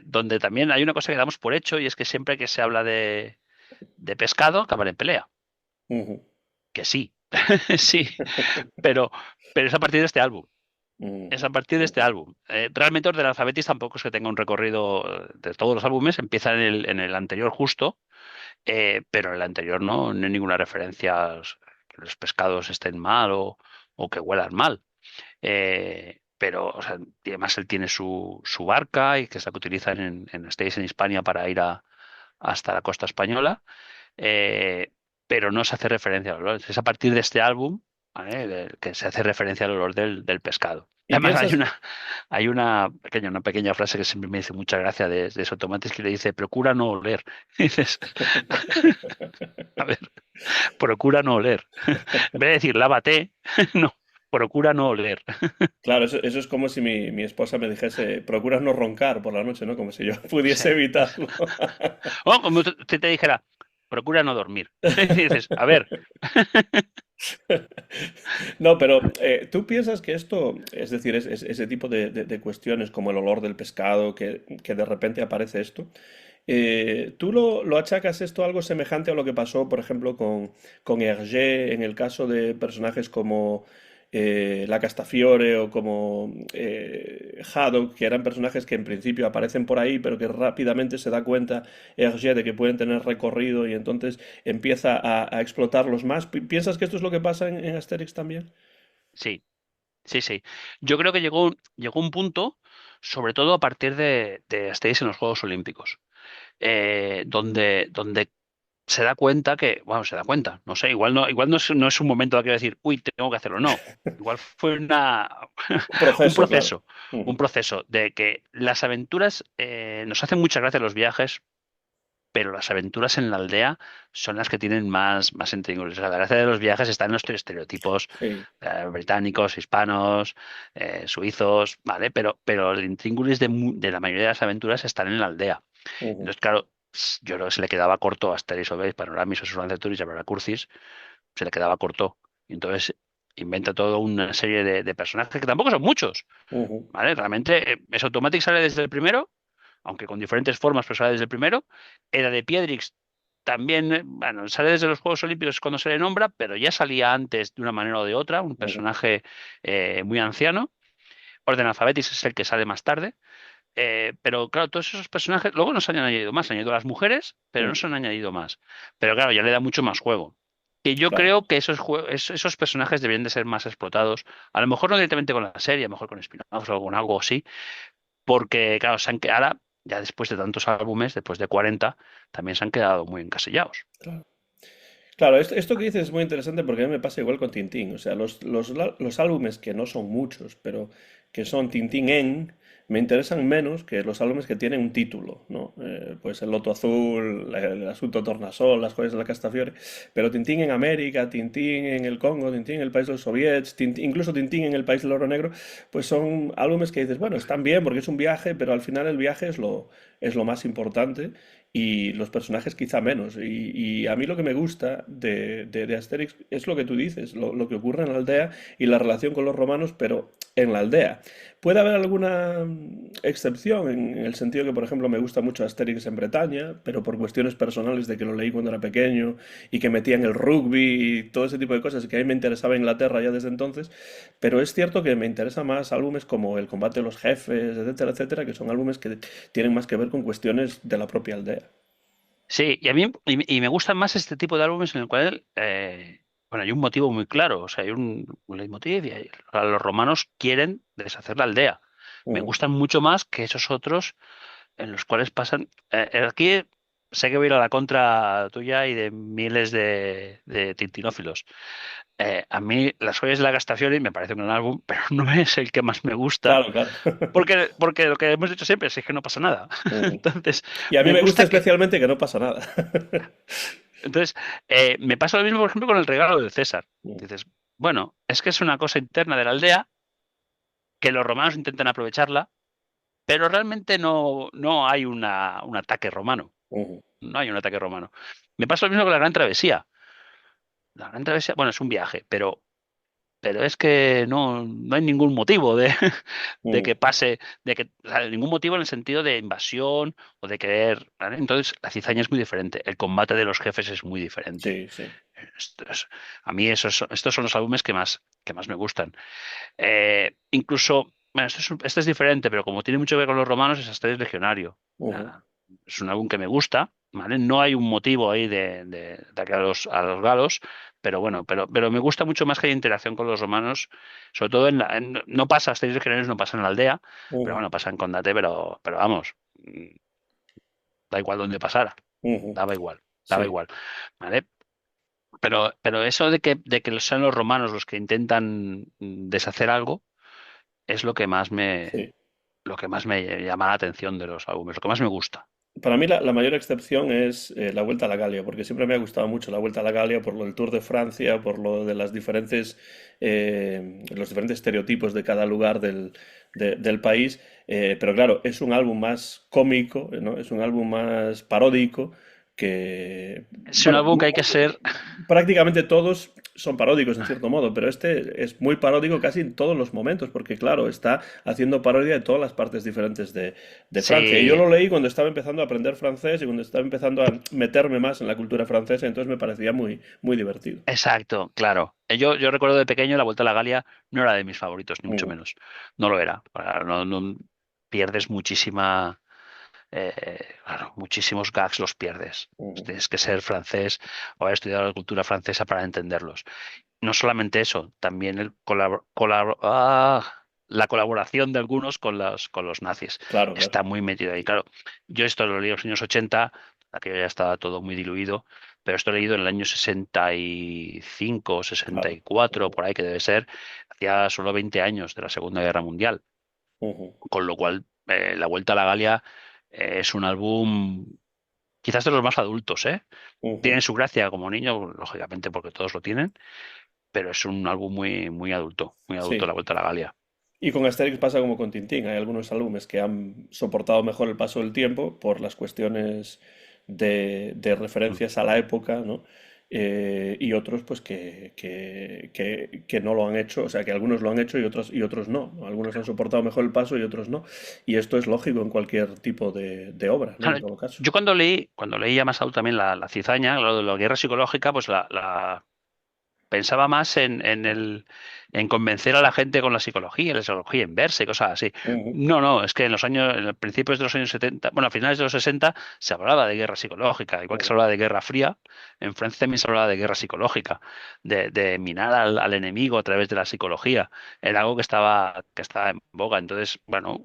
donde también hay una cosa que damos por hecho y es que siempre que se habla de pescado, acaban en pelea. Ujú. Que sí, sí, pero, pero es a partir de este álbum. Es Ujú. a partir de este Ujú. álbum. Realmente Orden Alphabetis tampoco es que tenga un recorrido de todos los álbumes, empieza en el anterior justo, pero en el anterior no hay ninguna referencia a que los pescados estén mal o que huelan mal. Pero, o sea, y además él tiene su barca y que es la que utilizan en Stays en Hispania para ir hasta la costa española, eh, pero no se hace referencia al olor. Es a partir de este álbum, ¿vale? Que se hace referencia al olor del pescado. ¿Y Además, hay piensas? una, hay una pequeña frase que siempre me dice mucha gracia de Sotomatis que le dice, procura no oler. Y dices, a ver, procura no oler. En vez de decir, lávate, no, procura no oler. Claro, eso es como si mi esposa me dijese, procura no roncar por la noche, ¿no? Como si yo pudiese Sí. evitarlo. O como te dijera, procura no dormir. Y dices, a ver, No, pero ¿tú piensas que esto, es decir, ese tipo de cuestiones como el olor del pescado, que de repente aparece esto, ¿tú lo achacas esto a algo semejante a lo que pasó, por ejemplo, con Hergé en el caso de personajes como la Castafiore o como Haddock, que eran personajes que en principio aparecen por ahí, pero que rápidamente se da cuenta Hergé de que pueden tener recorrido y entonces empieza a explotarlos más? ¿Piensas que esto es lo que pasa en Asterix también? sí, sí, sí. Yo creo que llegó un punto, sobre todo a partir de Asterix en los Juegos Olímpicos, donde se da cuenta que, bueno, se da cuenta, no sé, igual no es un momento de decir, uy, tengo que hacerlo, no. Igual fue Un un proceso, claro. proceso, un Ujú. proceso de que las aventuras, nos hacen mucha gracia los viajes, pero las aventuras en la aldea son las que tienen más intríngulis. O sea, la gracia de los viajes está en los estereotipos Sí. británicos, hispanos, suizos, ¿vale? Pero el intríngulis de la mayoría de las aventuras están en la aldea. Ujú. Entonces, claro, yo creo que se le quedaba corto a Asterix Obelix, Panoramis, Aventuris y Curcis, se le quedaba corto. Y entonces inventa toda una serie de personajes que tampoco son muchos, Ujú. ¿vale? Realmente, es Automatic sale desde el primero, aunque con diferentes formas, pero sale desde el primero. Era de Piedrix también, bueno, sale desde los Juegos Olímpicos cuando se le nombra, pero ya salía antes de una manera o de otra, un Ujú. personaje muy anciano. Orden Alphabetis es el que sale más tarde. Pero claro, todos esos personajes, luego no se han añadido más, se han añadido las mujeres, pero no Ujú. se han añadido más. Pero claro, ya le da mucho más juego. Que yo Claro. creo que esos personajes deberían de ser más explotados, a lo mejor no directamente con la serie, a lo mejor con spin-offs o con algo así, porque claro, ahora, ya después de tantos álbumes, después de 40 también se han quedado muy encasillados. Claro. Claro, esto que dices es muy interesante porque a mí me pasa igual con Tintín. O sea, los álbumes que no son muchos, pero que son Tintín en, me interesan menos que los álbumes que tienen un título, ¿no? Pues el Loto Azul, el Asunto Tornasol, las joyas de la Castafiore. Pero Tintín en América, Tintín en el Congo, Tintín en el país de los soviets, incluso Tintín en el país del oro negro, pues son álbumes que dices, bueno, están bien porque es un viaje, pero al final el viaje es lo más importante y los personajes quizá menos. Y a mí lo que me gusta de Asterix es lo que tú dices, lo que ocurre en la aldea y la relación con los romanos, pero en la aldea. Puede haber alguna excepción en el sentido que, por ejemplo, me gusta mucho Asterix en Bretaña, pero por cuestiones personales de que lo leí cuando era pequeño y que metían el rugby y todo ese tipo de cosas, que a mí me interesaba Inglaterra ya desde entonces, pero es cierto que me interesa más álbumes como El combate de los jefes, etcétera, etcétera, que son álbumes que tienen más que ver con cuestiones de la propia aldea. Sí, y a mí y me gustan más este tipo de álbumes en el cual, bueno, hay un motivo muy claro, o sea, hay un leitmotiv y los romanos quieren deshacer la aldea. Me Ujú. gustan mucho más que esos otros en los cuales pasan. Aquí sé que voy a ir a la contra tuya y de miles de tintinófilos. A mí Las joyas de la Castafiore me parece un gran álbum, pero no es el que más me gusta, Claro, claro. porque lo que hemos dicho siempre es que no pasa nada. Ujú. Entonces, Y a mí me me gusta gusta que. especialmente que no pasa nada. Entonces, me pasa lo mismo, por ejemplo, con el regalo del César. Ujú. Dices, Bueno, es que es una cosa interna de la aldea que los romanos intentan aprovecharla, pero realmente no hay un ataque romano. Ujú, No hay un ataque romano. Me pasa lo mismo con la Gran Travesía. La Gran Travesía, bueno, es un viaje, pero es que no hay ningún motivo de ujú. que pase, o sea, ningún motivo en el sentido de invasión o de querer, ¿vale? Entonces, la cizaña es muy diferente, el combate de los jefes es muy diferente. Sí, sí. Esto es- a mí estos son los álbumes que más me gustan. Incluso, bueno, este es diferente, pero como tiene mucho que ver con los romanos, es Asterix Legionario. Ujú, Ah, es un álbum que me gusta, ¿vale? No hay un motivo ahí de atacar a los galos, pero bueno, pero me gusta mucho más que haya interacción con los romanos, sobre todo no pasa, Asterix Legionarios no pasa en la aldea, pero ujú, bueno, pasa en Condate, pero vamos, da igual donde pasara, ujú. daba igual, daba Sí. igual, ¿vale? Pero eso de que sean los romanos los que intentan deshacer algo es Sí. lo que más me llama la atención de los álbumes, lo que más me gusta. Para mí la mayor excepción es la Vuelta a la Galia, porque siempre me ha gustado mucho la Vuelta a la Galia por lo del Tour de Francia, por lo de los diferentes estereotipos de cada lugar del país. Pero claro, es un álbum más cómico, ¿no? Es un álbum más paródico que, Es un bueno, álbum que hay que ser, prácticamente todos son paródicos en cierto modo, pero este es muy paródico casi en todos los momentos, porque claro, está haciendo parodia de todas las partes diferentes de Francia. Y yo sí, lo leí cuando estaba empezando a aprender francés y cuando estaba empezando a meterme más en la cultura francesa, entonces me parecía muy, muy divertido. exacto, claro. Yo recuerdo de pequeño la Vuelta a la Galia no era de mis favoritos, ni mucho Ujú, menos. No lo era. Pierdes claro, muchísimos gags los pierdes. ujú. Tienes que ser francés o haber estudiado la cultura francesa para entenderlos. No solamente eso, también la colaboración de algunos con los nazis. Claro, claro. Está muy metido ahí. Claro, yo esto lo leí en los años 80, aquello ya estaba todo muy diluido, pero esto lo he leído en el año 65, Claro. 64, Ujú, por ahí que debe ser, hacía solo 20 años de la Segunda Guerra Mundial. ujú, Con lo cual, La Vuelta a la Galia es un álbum quizás de los más adultos, ¿eh? ujú. Tiene su gracia como niño, lógicamente, porque todos lo tienen, pero es un álbum muy adulto, La Sí. Vuelta a la Galia. Y con Asterix pasa como con Tintín. Hay algunos álbumes que han soportado mejor el paso del tiempo por las cuestiones de Mm. referencias a la época, ¿no? Y otros, pues, que no lo han hecho. O sea, que algunos lo han hecho y otros no. Algunos han soportado mejor el paso y otros no. Y esto es lógico en cualquier tipo de obra, ¿no? En Claro, todo caso. yo cuando leí ya más adulto también la cizaña, lo de la guerra psicológica, pues pensaba más en convencer a la gente con la psicología inversa y cosas así. Ujú, No, es que en los principios de los años 70, bueno, a finales de los 60 se hablaba de guerra psicológica, igual que se ujú. hablaba de guerra fría, en Francia también se hablaba de guerra psicológica, de minar al enemigo a través de la psicología. Era algo que estaba en boga. Entonces, bueno,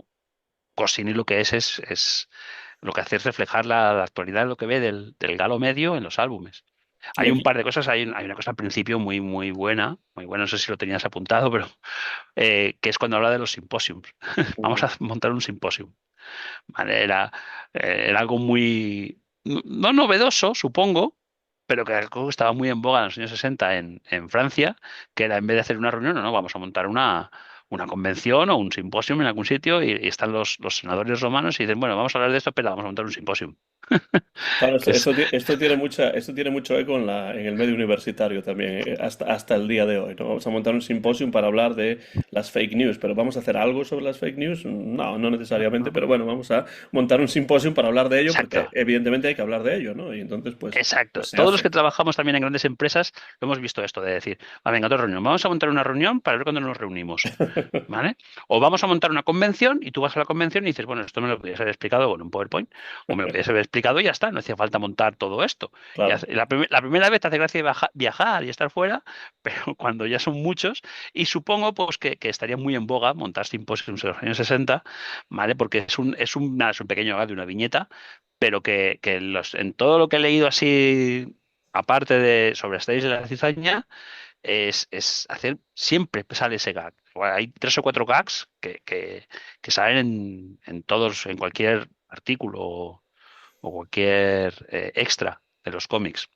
Goscinny lo que es lo que hace es reflejar la actualidad, lo que ve del galo medio en los álbumes. Y Hay un aquí. par de cosas, hay una cosa al principio muy buena, no sé si lo tenías apuntado, pero que es cuando habla de los simposiums. Vamos Ujú, a montar un simposium. ¿Vale? Era algo muy, no novedoso, supongo, pero que algo que estaba muy en boga en los años 60 en Francia, que era en vez de hacer una reunión, no, vamos a montar una convención o un simposium en algún sitio y están los senadores romanos y dicen, bueno, vamos a hablar de esto, pero vamos a montar un simposium. Claro, Que es esto tiene mucho eco en el medio universitario también, hasta el día de hoy, ¿no? Vamos a montar un simposio para hablar de las fake news, pero ¿vamos a hacer algo sobre las fake news? No, no necesariamente, pero bueno, vamos a montar un simposio para hablar de ello, porque Exacto. evidentemente hay que hablar de ello, ¿no? Y entonces, pues Exacto. se Todos los hace. que trabajamos también en grandes empresas lo hemos visto esto de decir, venga, otra reunión. Vamos a montar una reunión para ver cuándo nos reunimos. ¿Vale? O vamos a montar una convención y tú vas a la convención y dices, bueno, esto me lo podías haber explicado en un PowerPoint o me lo podías haber explicado y ya está, no hacía falta montar todo esto. Claro. La primera vez te hace gracia viajar y estar fuera, pero cuando ya son muchos, y supongo pues que estaría muy en boga montar simposios en los años 60, ¿vale? Porque es un pequeño gag de una viñeta, pero que en todo lo que he leído así, aparte de sobre Asterix de la Cizaña, es hacer, siempre sale ese gag. Bueno, hay tres o cuatro gags que salen en cualquier artículo o cualquier extra de los cómics.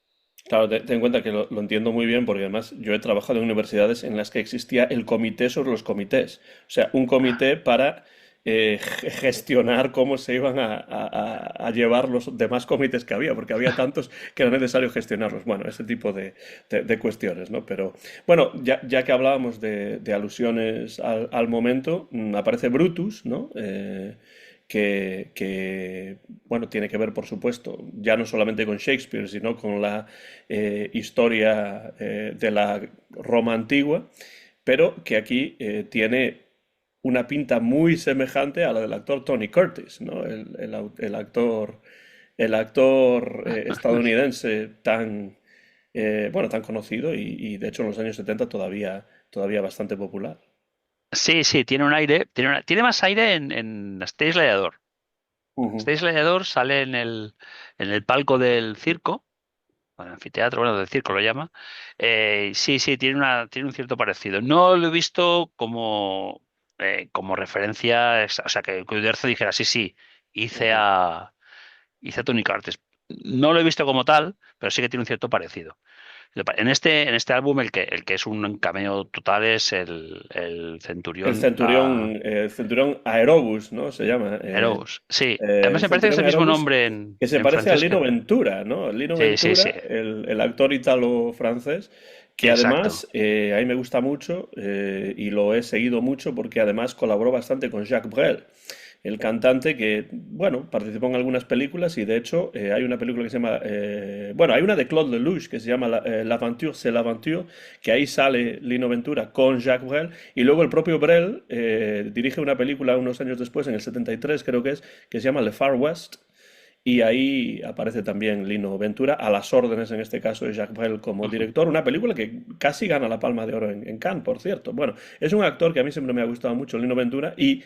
Claro, ten en cuenta que lo entiendo muy bien porque además yo he trabajado en universidades en las que existía el comité sobre los comités. O sea, un comité para gestionar cómo se iban a llevar los demás comités que había, porque había tantos que era necesario gestionarlos. Bueno, ese tipo de cuestiones, ¿no? Pero bueno, ya que hablábamos de alusiones al momento, aparece Brutus, ¿no? Bueno, tiene que ver, por supuesto, ya no solamente con Shakespeare, sino con la historia de la Roma antigua, pero que aquí tiene una pinta muy semejante a la del actor Tony Curtis, ¿no? El actor estadounidense tan, bueno, tan conocido y, de hecho en los años 70 todavía bastante popular. Sí, sí, tiene un aire, tiene más aire en Stage Gladiador. Ujú. Stage Gladiador sale en el palco del circo, bueno, anfiteatro, bueno, del circo lo llama. Sí, sí, tiene un cierto parecido. No lo he visto como referencia, o sea, que Uderzo dijera, sí, sí, hice Ujú. a, hice a Tony Curtis. No lo he visto como tal, pero sí que tiene un cierto parecido. En este álbum el que es un cameo total es el El centurión centurión, centurión Aerobus, ¿no? Se llama. Erebus. Sí, El además me parece que es centurión el mismo Aerobus, nombre que se en parece a francés Lino Ventura, ¿no? Lino Sí, sí, Ventura, sí, el actor italo-francés, que exacto. además a mí me gusta mucho y lo he seguido mucho porque además colaboró bastante con Jacques Brel, el cantante que, bueno, participó en algunas películas y de hecho hay una película que se llama, bueno, hay una de Claude Lelouch que se llama L'Aventure, c'est l'Aventure, que ahí sale Lino Ventura con Jacques Brel y luego el propio Brel dirige una película unos años después, en el 73 creo que se llama Le Far West. Y ahí aparece también Lino Ventura, a las órdenes en este caso de Jacques Brel como Ujú. director, una película que casi gana la Palma de Oro en Cannes, por cierto. Bueno, es un actor que a mí siempre me ha gustado mucho, Lino Ventura, y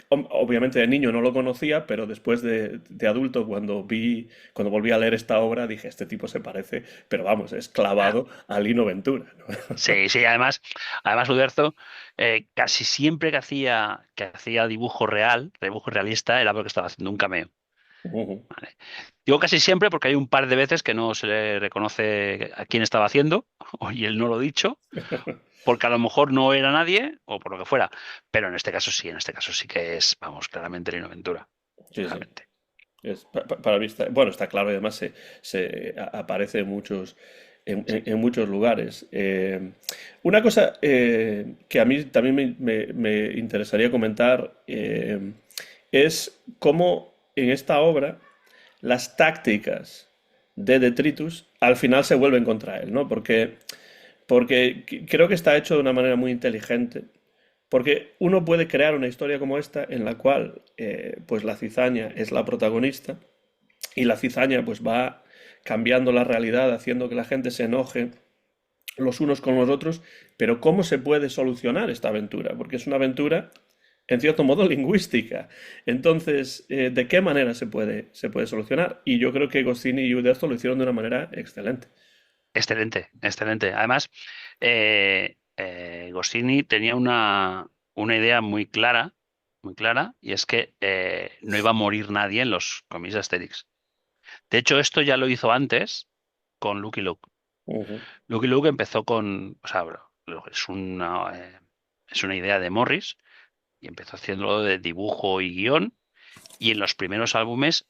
obviamente de niño no lo conocía, pero después de adulto, cuando volví a leer esta obra, dije, este tipo se parece, pero vamos, es Ah, clavado a Lino Ventura, ¿no? sí, sí, además Uderzo, casi siempre que hacía dibujo realista, era porque estaba haciendo un cameo. Ujú. ¿Vale? Digo casi siempre porque hay un par de veces que no se le reconoce a quién estaba haciendo, y él no lo ha dicho, porque a lo mejor no era nadie, o por lo que fuera. Pero en este caso sí que es, vamos, claramente Lino Ventura. Sí, sí. Claramente. Para mí bueno, está claro, y además aparece en muchos lugares. Una cosa que a mí también me interesaría comentar es cómo en esta obra las tácticas de Detritus al final se vuelven contra él, ¿no? Porque creo que está hecho de una manera muy inteligente. Porque uno puede crear una historia como esta en la cual pues la cizaña es la protagonista y la cizaña pues va cambiando la realidad, haciendo que la gente se enoje los unos con los otros, pero ¿cómo se puede solucionar esta aventura? Porque es una aventura en cierto modo lingüística. Entonces, ¿de qué manera se puede solucionar? Y yo creo que Goscinny y Uderzo lo hicieron de una manera excelente. Excelente, excelente. Además, Goscinny tenía una idea muy clara, y es que no iba a morir nadie en los cómics de Asterix. De hecho, esto ya lo hizo antes con Lucky Luke. Ujú. Lucky Luke empezó con, o sea, es una idea de Morris, y empezó haciéndolo de dibujo y guión, y en los primeros álbumes,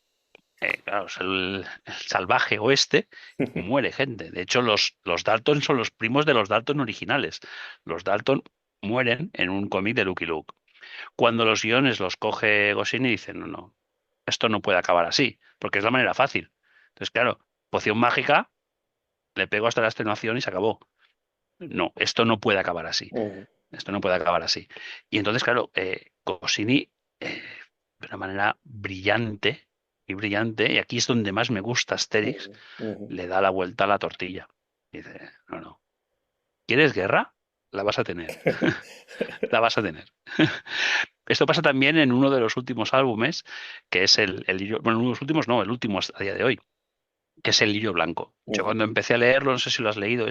claro, es el salvaje oeste, muere gente. De hecho, los Dalton son los primos de los Dalton originales. Los Dalton mueren en un cómic de Lucky Luke. Cuando los guiones los coge Goscinny y dice, no, no, esto no puede acabar así, porque es la manera fácil. Entonces, claro, poción mágica, le pego hasta la extenuación y se acabó. No, esto no puede acabar así. Ujú. Esto no puede acabar así. Y entonces, claro, Goscinny, de una manera brillante y brillante, y aquí es donde más me gusta Asterix, Ujú. Ujú. le da la vuelta a la tortilla. Dice, no, no, ¿quieres guerra? La vas a tener, la vas a tener. Esto pasa también en uno de los últimos álbumes, que es bueno, uno de los últimos no, el último a día de hoy, que es el Lirio Blanco. Yo Ujú. cuando empecé a leerlo, no sé si lo has leído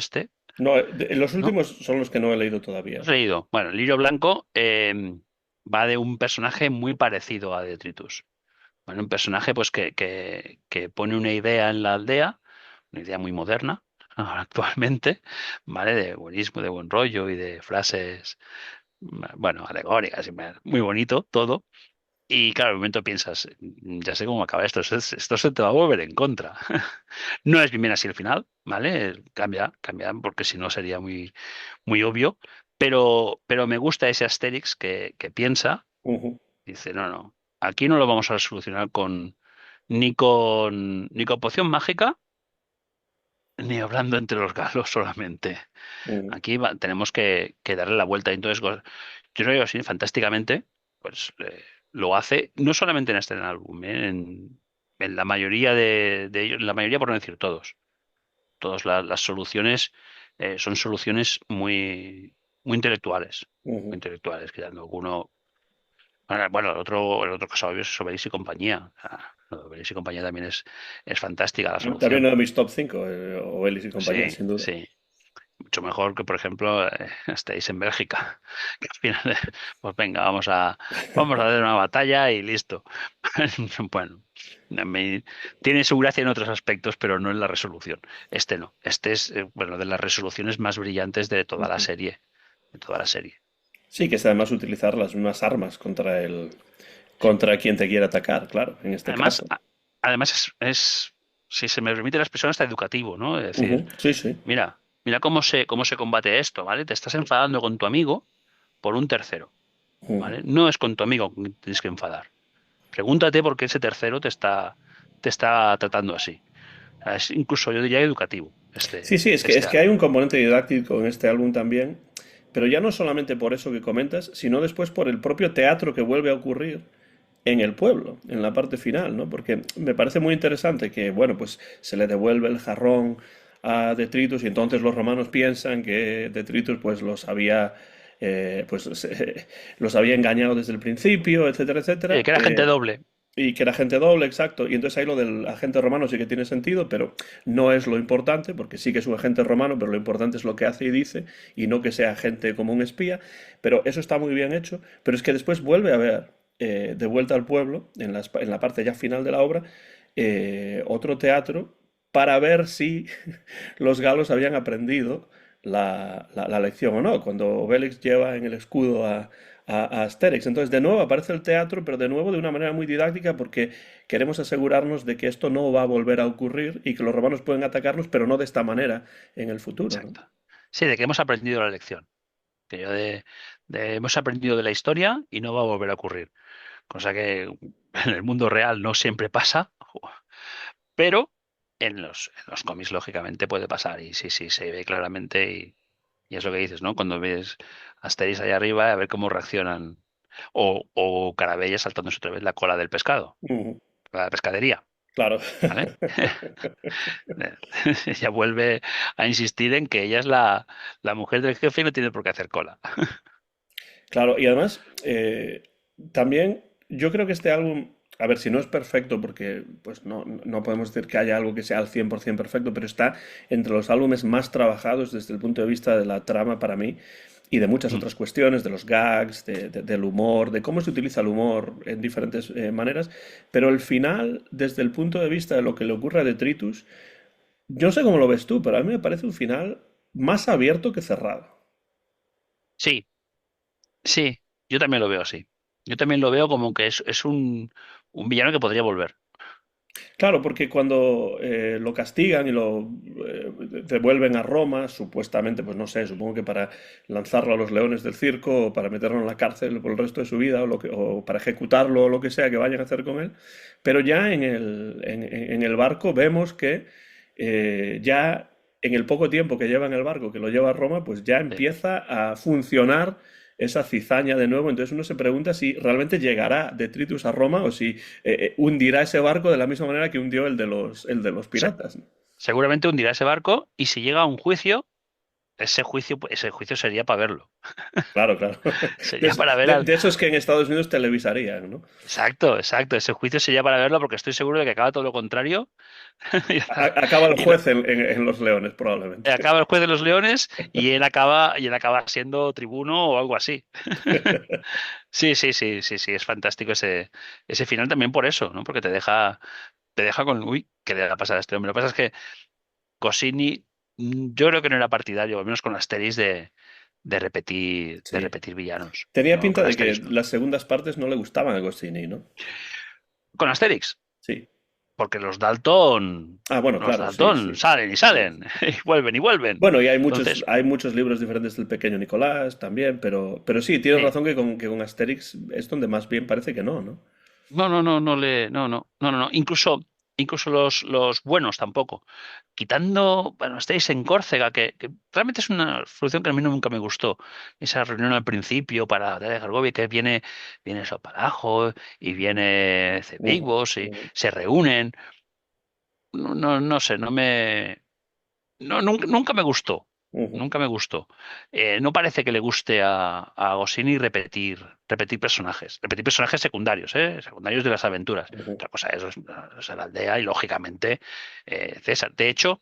No, los ¿no? últimos son los que no he leído ¿Lo has todavía. leído? Bueno, el Lirio Blanco va de un personaje muy parecido a Detritus. Bueno, un personaje pues que pone una idea en la aldea, una idea muy moderna, ahora actualmente, ¿vale? De buenismo, de buen rollo y de frases, bueno, alegóricas, y muy bonito todo. Y claro, en un momento piensas, ya sé cómo acaba esto, esto se te va a volver en contra. No es bien así el final, ¿vale? Cambia, porque si no sería muy obvio. Pero me gusta ese Asterix que piensa, Ujú, dice, no, no, aquí no lo vamos a solucionar ni con poción mágica, ni hablando entre los galos solamente. ujú, Aquí tenemos que darle la vuelta. Entonces, yo creo que así, fantásticamente, pues lo hace, no solamente en este álbum, en la mayoría de ellos, la mayoría por no decir todos. Todas las soluciones son soluciones muy ujú. intelectuales, quedando alguno. Bueno, el otro caso obvio es Obelix y compañía. Lo de Obelix y compañía también es fantástica la También solución. uno de mis top 5, Obelix y compañía, Sí, sin duda. sí. Mucho mejor que, por ejemplo, estéis en Bélgica. Que al final, pues venga, vamos a hacer una batalla y listo. Bueno, me- tiene su gracia en otros aspectos, pero no en la resolución. Este no. Este es, bueno, de las resoluciones más brillantes de toda la Ujú. serie. De toda la serie. Sí, que es además utilizar las mismas armas contra quien te quiera atacar, claro, en este Además, caso. además si se me permite la expresión, está educativo, ¿no? Es decir, Ujú, sí, sí. mira cómo se combate esto, ¿vale? Te estás enfadando con tu amigo por un tercero, Ujú, ¿vale? No es con tu amigo con quien tienes que enfadar. Pregúntate por qué ese tercero te está tratando así. O sea, es incluso, yo diría, educativo, sí, este, sí, es este que hay álbum. un componente didáctico en este álbum también, pero ya no solamente por eso que comentas, sino después por el propio teatro que vuelve a ocurrir en el pueblo, en la parte final, ¿no? Porque me parece muy interesante que, bueno, pues se le devuelve el jarrón a Detritus y entonces los romanos piensan que Detritus pues los había engañado desde el principio, etcétera, Oye, etcétera. que era gente doble. Y que era agente doble, exacto. Y entonces ahí lo del agente romano sí que tiene sentido, pero no es lo importante, porque sí que es un agente romano, pero lo importante es lo que hace y dice, y no que sea agente como un espía. Pero eso está muy bien hecho. Pero es que después vuelve a ver, de vuelta al pueblo, en la parte ya final de la obra, otro teatro para ver si los galos habían aprendido la lección o no, cuando Obelix lleva en el escudo a Asterix. Entonces, de nuevo aparece el teatro, pero de nuevo de una manera muy didáctica porque queremos asegurarnos de que esto no va a volver a ocurrir y que los romanos pueden atacarnos, pero no de esta manera en el futuro, ¿no? Exacto. Sí, de que hemos aprendido la lección. Que yo hemos aprendido de la historia y no va a volver a ocurrir. Cosa que en el mundo real no siempre pasa, pero en los cómics, lógicamente, puede pasar. Y sí, sí, se ve claramente. Y es lo que dices, ¿no? Cuando ves Asterix allá arriba, a ver cómo reaccionan. O Carabella saltándose otra vez la cola del pescado, Ujú, la pescadería, claro. ¿vale? Ella vuelve a insistir en que ella es la mujer del jefe y no tiene por qué hacer cola. Claro, y además, también yo creo que este álbum, a ver, si no es perfecto, porque pues no podemos decir que haya algo que sea al 100% perfecto, pero está entre los álbumes más trabajados desde el punto de vista de la trama para mí y de muchas Mm. otras cuestiones, de los gags, del humor, de cómo se utiliza el humor en diferentes maneras, pero el final, desde el punto de vista de lo que le ocurre a Detritus, yo sé cómo lo ves tú, pero a mí me parece un final más abierto que cerrado. Sí, sí, yo también lo veo así. Yo también lo veo como que es un villano que podría volver. Claro, porque cuando lo castigan y lo devuelven a Roma, supuestamente, pues no sé, supongo que para lanzarlo a los leones del circo o para meterlo en la cárcel por el resto de su vida o para ejecutarlo o lo que sea que vayan a hacer con él, pero ya en el barco vemos que ya en el poco tiempo que lleva en el barco, que lo lleva a Roma, pues ya Sí. empieza a funcionar esa cizaña de nuevo. Entonces uno se pregunta si realmente llegará Detritus a Roma o si hundirá ese barco de la misma manera que hundió el de los Se- piratas, ¿no? Seguramente hundirá ese barco y si llega a un juicio, ese juicio sería para verlo. Claro, claro. Sería De, para ver de- al. de esos que en Estados Unidos televisarían, ¿no? Exacto, exacto. Ese juicio sería para verlo porque estoy seguro de que acaba todo lo contrario. Y Acaba el y la- juez en Los Leones, probablemente. acaba el juez de los leones y él acaba siendo tribuno o algo así. Sí, sí, sí, sí, sí, es fantástico ese final también por eso, ¿no? Porque te deja con, uy, ¿qué le va a pasar a este hombre? Lo que pasa es que Goscinny, yo creo que no era partidario, al menos con Asterix, de Sí. repetir villanos. Tenía No, pinta con de que Asterix no. las segundas partes no le gustaban a Goscinny, ¿no? Con Asterix, Sí. porque Bueno, los claro, sí, Dalton sí. salen y Sí, salen, sí. y vuelven y vuelven. Bueno, y Entonces, hay muchos libros diferentes del pequeño Nicolás también, pero sí, tienes sí. razón que con Asterix es donde más bien parece que no, ¿no? No. Incluso los buenos tampoco. Quitando, bueno, estáis en Córcega, que realmente es una solución que a mí nunca me gustó. Esa reunión al principio para la batalla de Gargovia, que viene Sopalajo y viene Ujú, Cebigos y ujú, se reúnen. No sé, nunca me gustó. ujú, Nunca me gustó. No parece que le guste a Goscinny repetir personajes. Repetir personajes secundarios, ¿eh? Secundarios de las aventuras. ujú, Otra cosa es la aldea y, lógicamente, César. De hecho,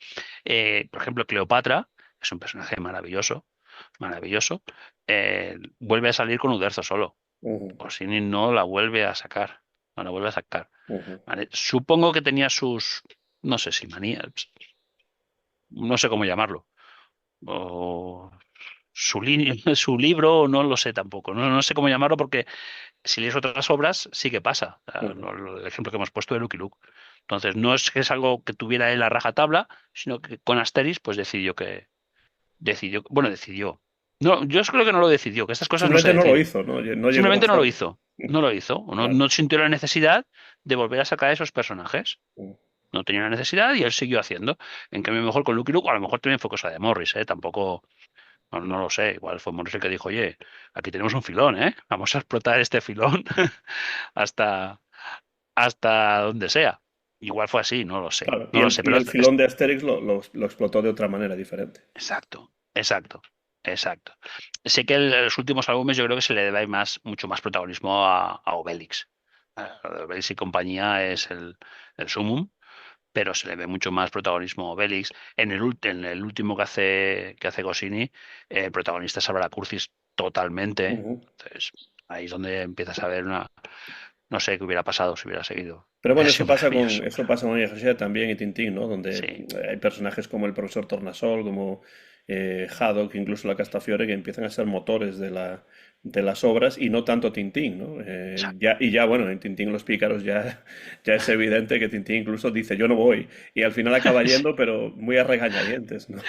por ejemplo, Cleopatra es un personaje maravilloso, maravilloso. Vuelve a salir con Uderzo solo. ujú, Goscinny no la vuelve a sacar. No la vuelve a sacar. ujú. ¿Vale? Supongo que tenía sus, no sé si manías, no sé cómo llamarlo, o su libro, no lo sé tampoco, no sé cómo llamarlo porque si lees otras obras sí que pasa. O sea, Ujú. el ejemplo que hemos puesto de Lucky Luke. Entonces, no es que es algo que tuviera él a rajatabla, sino que con Asterix pues decidió. No, yo creo que no lo decidió, que estas cosas no se Simplemente no lo deciden. hizo, ¿no? No llegó Simplemente más no lo tarde. hizo. No lo hizo. O no, Claro. no sintió la necesidad de volver a sacar esos personajes. Ujú. No tenía la necesidad y él siguió haciendo. En cambio, mejor con Lucky Luke, o a lo mejor también fue cosa de Morris, ¿eh? Tampoco, no lo sé. Igual fue Morris el que dijo, oye, aquí tenemos un filón, ¿eh? Vamos a explotar este filón hasta, hasta donde sea. Igual fue así, no lo sé. Claro. No lo sé, Y pero el filón de Asterix lo explotó de otra manera diferente. exacto, exacto, exacto. Sé que en los últimos álbumes yo creo que se le debe mucho más protagonismo a Obelix. Obelix y compañía es el sumum, pero se le ve mucho más protagonismo a Obelix. En el último que hace Goscinny, el protagonista es Álvaro Curcis totalmente. Ujú. Entonces, ahí es donde empiezas a ver una. No sé qué hubiera pasado si hubiera seguido. Pero bueno, Hubiera sido maravilloso. eso pasa con Inuyasha también y Tintín, ¿no? Donde Sí, hay personajes como el profesor Tornasol, como Haddock, incluso la Castafiore, que empiezan a ser motores de las obras y no tanto Tintín, ¿no? exacto, Y ya, bueno, en Tintín los pícaros ya, ya es evidente que Tintín incluso dice yo no voy y al final acaba sí, yendo, pero muy a regañadientes, ¿no?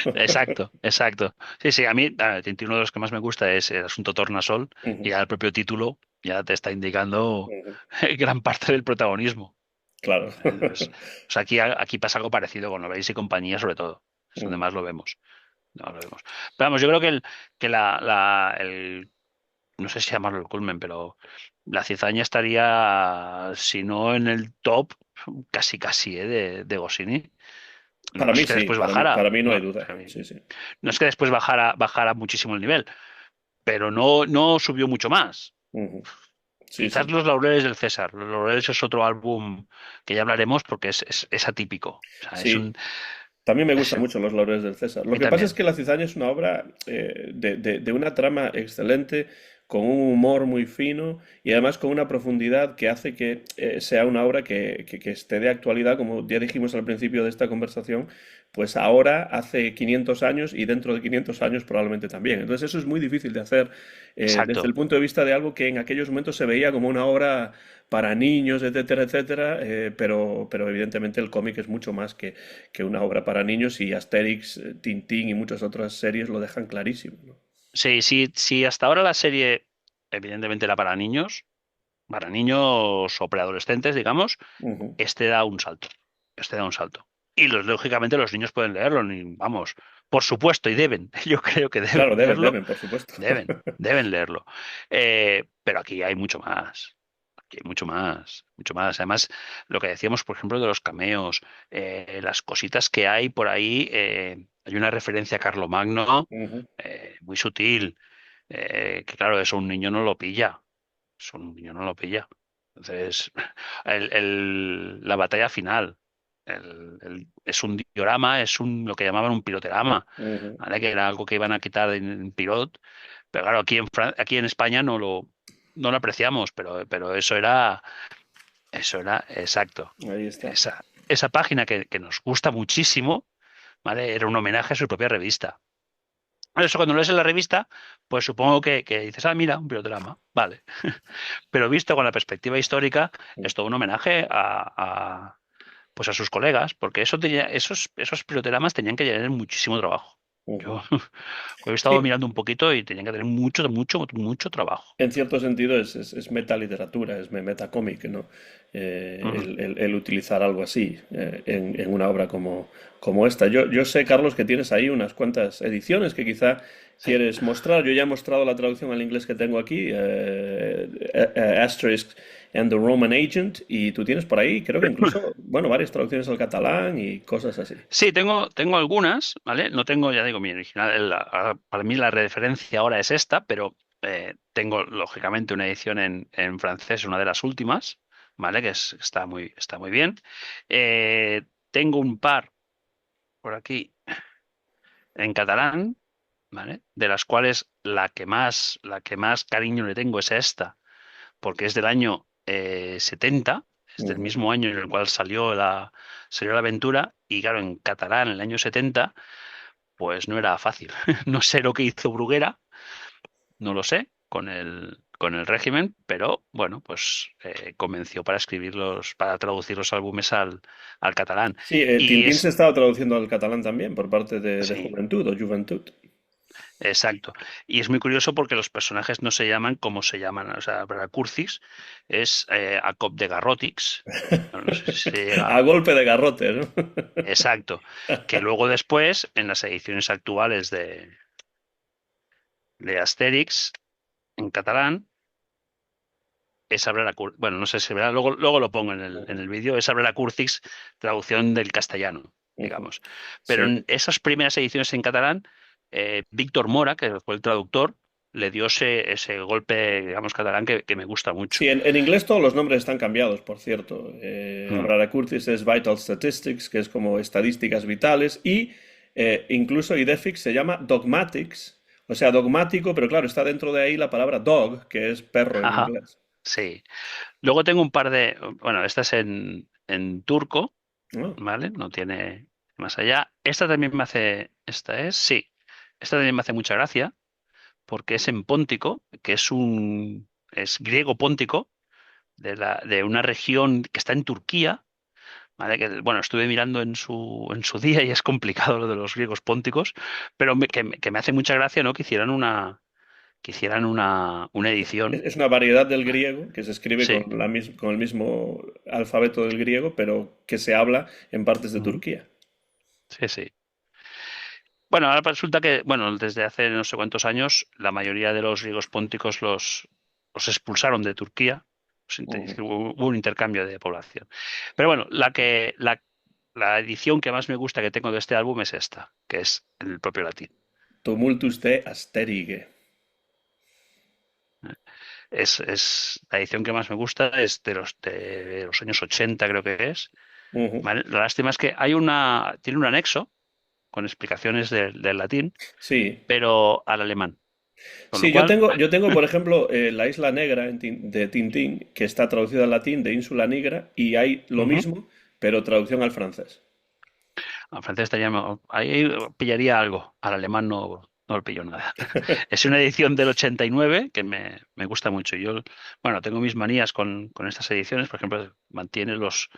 exacto. Sí, sí, a mí Tintín, uno de los que más me gusta es el asunto Tornasol y Ujú, ya el propio título ya te está indicando ujú. gran parte del protagonismo. Claro. O sea, aquí pasa algo parecido con Novelis y compañía, sobre todo. Es donde Ujú. más lo vemos. No lo vemos. Pero vamos, yo creo que no sé si llamarlo el culmen, pero la cizaña estaría, si no en el top, casi casi, de Goscinny. Para No es mí que sí, después bajara, para mí no hay no, duda. Sí, sí. no es que después bajara muchísimo el nivel, pero no subió mucho más. Ujú. Sí, Quizás sí. Los Laureles del César. Los Laureles es otro álbum que ya hablaremos porque es atípico. O sea, Sí, también me es gustan un- mucho Los Laureles del César. Lo y que pasa es también. que La Cizaña es una obra de una trama excelente, con un humor muy fino y además con una profundidad que hace que sea una obra que esté de actualidad, como ya dijimos al principio de esta conversación, pues ahora, hace 500 años y dentro de 500 años probablemente también. Entonces eso es muy difícil de hacer desde el Exacto. punto de vista de algo que en aquellos momentos se veía como una obra para niños, etcétera, etcétera, pero evidentemente el cómic es mucho más que una obra para niños y Asterix, Tintín y muchas otras series lo dejan clarísimo, ¿no? Sí, sí, sí, hasta ahora la serie evidentemente era para niños o preadolescentes, digamos, Ujú. este da un salto. Este da un salto. Y lógicamente los niños pueden leerlo, vamos, por supuesto, y deben. Yo creo que deben Claro, leerlo. deben, por supuesto. Deben leerlo. Pero aquí hay mucho más. Aquí hay mucho más, mucho más. Además, lo que decíamos, por ejemplo, de los cameos, las cositas que hay por ahí, hay una referencia a Carlomagno Ujú, muy sutil, que claro, eso un niño no lo pilla. Eso un niño no lo pilla. Entonces, la batalla final es un diorama, lo que llamaban un piroterama, ujú. ¿vale? Que era algo que iban a quitar en Pirot. Pero claro, aquí en España no lo apreciamos, pero eso era exacto. Ahí está. Esa página que nos gusta muchísimo, ¿vale? Era un homenaje a su propia revista. Eso cuando lo lees en la revista, pues supongo que dices, ah, mira, un pirodrama, vale. Pero visto con la perspectiva histórica, es todo un homenaje pues a sus colegas, porque esos pirotegramas tenían que tener muchísimo trabajo. Ujú. Yo he estado Sí, mirando un poquito y tenían que tener mucho, mucho, mucho trabajo. en cierto sentido es metaliteratura, es metacómic, ¿no? Ujú. El utilizar algo así en una obra como esta. Yo sé, Carlos, que tienes ahí unas cuantas ediciones que quizá Sí. quieres mostrar. Yo ya he mostrado la traducción al inglés que tengo aquí, Asterisk and the Roman Agent, y tú tienes por ahí, creo que incluso, bueno, varias traducciones al catalán y cosas así. Sí, tengo algunas, ¿vale? No tengo, ya digo, mi original, para mí la referencia ahora es esta, pero tengo lógicamente una edición en francés, una de las últimas, ¿vale? Está muy bien. Tengo un par por aquí en catalán, ¿vale? De las cuales la que más cariño le tengo es esta, porque es del año 70, es del Ujú. mismo año en el cual salió la aventura, y claro, en catalán en el año 70 pues no era fácil. No sé lo que hizo Bruguera, no lo sé, con el régimen, pero bueno, pues convenció para para traducir los álbumes al catalán. Sí, Y Tintín se es, estaba traduciendo al catalán también por parte de sí, Juventud o Juventud. exacto. Y es muy curioso porque los personajes no se llaman como se llaman. O sea, para Curcis es a cop de Garrotix. No sé si se A llega. golpe de garrote, ¿no? Exacto. Que luego después, en las ediciones actuales de Asterix, en catalán, es Abrera bueno, no sé si verá, luego lo pongo en el vídeo, es Abrera Curcix, traducción del castellano, Ujú. digamos. Pero Sí. en esas primeras ediciones en catalán, Víctor Mora, que fue el traductor, le dio ese golpe, digamos, catalán que me gusta mucho. Sí, en inglés todos los nombres están cambiados, por cierto. Mm. Abrara Curtis es Vital Statistics, que es como estadísticas vitales, y incluso Idefix se llama Dogmatics, o sea, dogmático, pero claro, está dentro de ahí la palabra dog, que es perro en Ajá, inglés. sí. Luego tengo un par bueno, esta es en turco, Ah, ¿vale? No tiene más allá. Sí, esta también me hace mucha gracia porque es en póntico, es griego póntico, de una región que está en Turquía, ¿vale? Que, bueno, estuve mirando en su día y es complicado lo de los griegos pónticos, pero que me hace mucha gracia, ¿no? Que hicieran una edición. es una variedad del griego que se escribe Sí, con el mismo alfabeto del griego, pero que se habla en partes de ujú, Turquía. sí, sí. Bueno, ahora resulta que, bueno, desde hace no sé cuántos años, la mayoría de los griegos pónticos los expulsaron de Turquía. Ujú. Hubo un intercambio de población. Pero bueno, la edición que más me gusta que tengo de este álbum es esta, que es en el propio latín. Tumultus de Asterige. Es la edición que más me gusta, es de los años 80, creo que es. Ujú. ¿Vale? La lástima es que tiene un anexo con explicaciones del latín, Sí, pero al alemán. Con lo sí, cual, yo tengo, por ejemplo, La Isla Negra de Tintín, que está traducida al latín de Ínsula Nigra, y hay lo ujú. mismo, pero traducción al francés. Al francés ahí pillaría algo, al alemán no lo pillo nada. Es una edición del 89 que me gusta mucho. Yo, bueno, tengo mis manías con estas ediciones, por ejemplo, mantiene las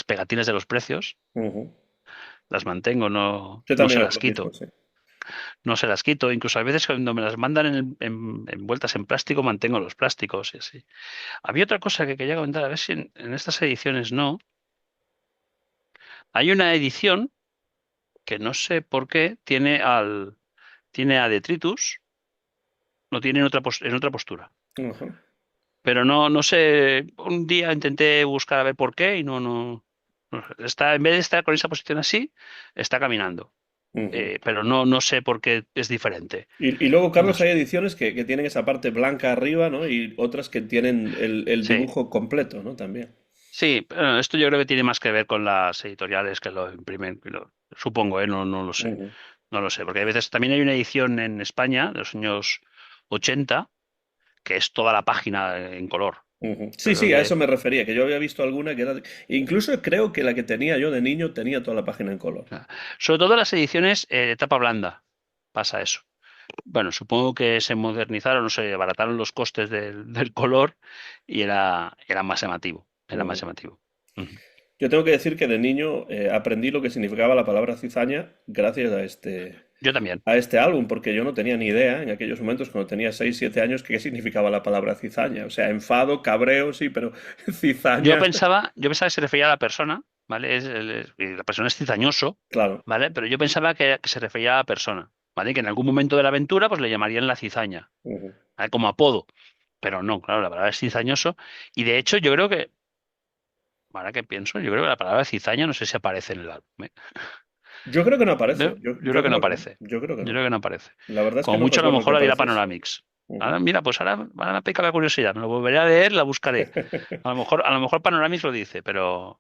pegatinas de los precios, Ujú. las mantengo, Yo no se también hago las lo mismo, quito, sí. no se las quito. Incluso a veces cuando me las mandan envueltas en plástico, mantengo los plásticos y así. Había otra cosa que quería comentar, a ver si en estas ediciones no. Hay una edición que no sé por qué tiene a Detritus, lo tiene en otra postura. Ujú. Pero no sé, un día intenté buscar a ver por qué y no sé. En vez de estar con esa posición así, está caminando. Ujú. Pero no sé por qué es diferente. Y luego, No Carlos, sé. hay ediciones que tienen esa parte blanca arriba, ¿no? Y otras que tienen el Sí, dibujo completo, ¿no? También. sí, pero esto yo creo que tiene más que ver con las editoriales que lo imprimen, supongo, no lo sé. Ujú. No lo sé, porque hay veces también hay una edición en España de los años 80 que es toda la página en color. Ujú. Sí, Pero sí, a que, eso me refería, que yo había visto alguna que era... Incluso creo que la que tenía yo de niño tenía toda la página en color. o sea, sobre todo las ediciones de tapa blanda, pasa eso. Bueno, supongo que se modernizaron, no sé, abarataron los costes del color y era más llamativo, era más Ujú. llamativo. Ujú. Yo tengo que decir que de niño aprendí lo que significaba la palabra cizaña gracias Yo también. a este álbum, porque yo no tenía ni idea en aquellos momentos, cuando tenía 6 7 años, qué significaba la palabra cizaña. O sea, enfado, cabreo, sí, pero cizaña, Yo pensaba que se refería a la persona, ¿vale? Y la persona es cizañoso, claro. ¿vale? Pero yo pensaba que se refería a la persona, ¿vale? Que en algún momento de la aventura pues le llamarían la cizaña, Ujú. ¿vale? Como apodo. Pero no, claro, la palabra es cizañoso. Y de hecho yo creo que, ahora que pienso, yo creo que la palabra cizaña no sé si aparece en el álbum, ¿eh? Yo creo que no aparece, Yo creo que no aparece. yo creo que Yo no. creo que no aparece. La verdad es que Como no mucho a lo recuerdo que mejor la dirá apareciese. Panoramix. Ujú. Ahora, mira, pues ahora me pica la curiosidad. Me lo volveré a leer, la buscaré. A lo mejor Panoramix lo dice, pero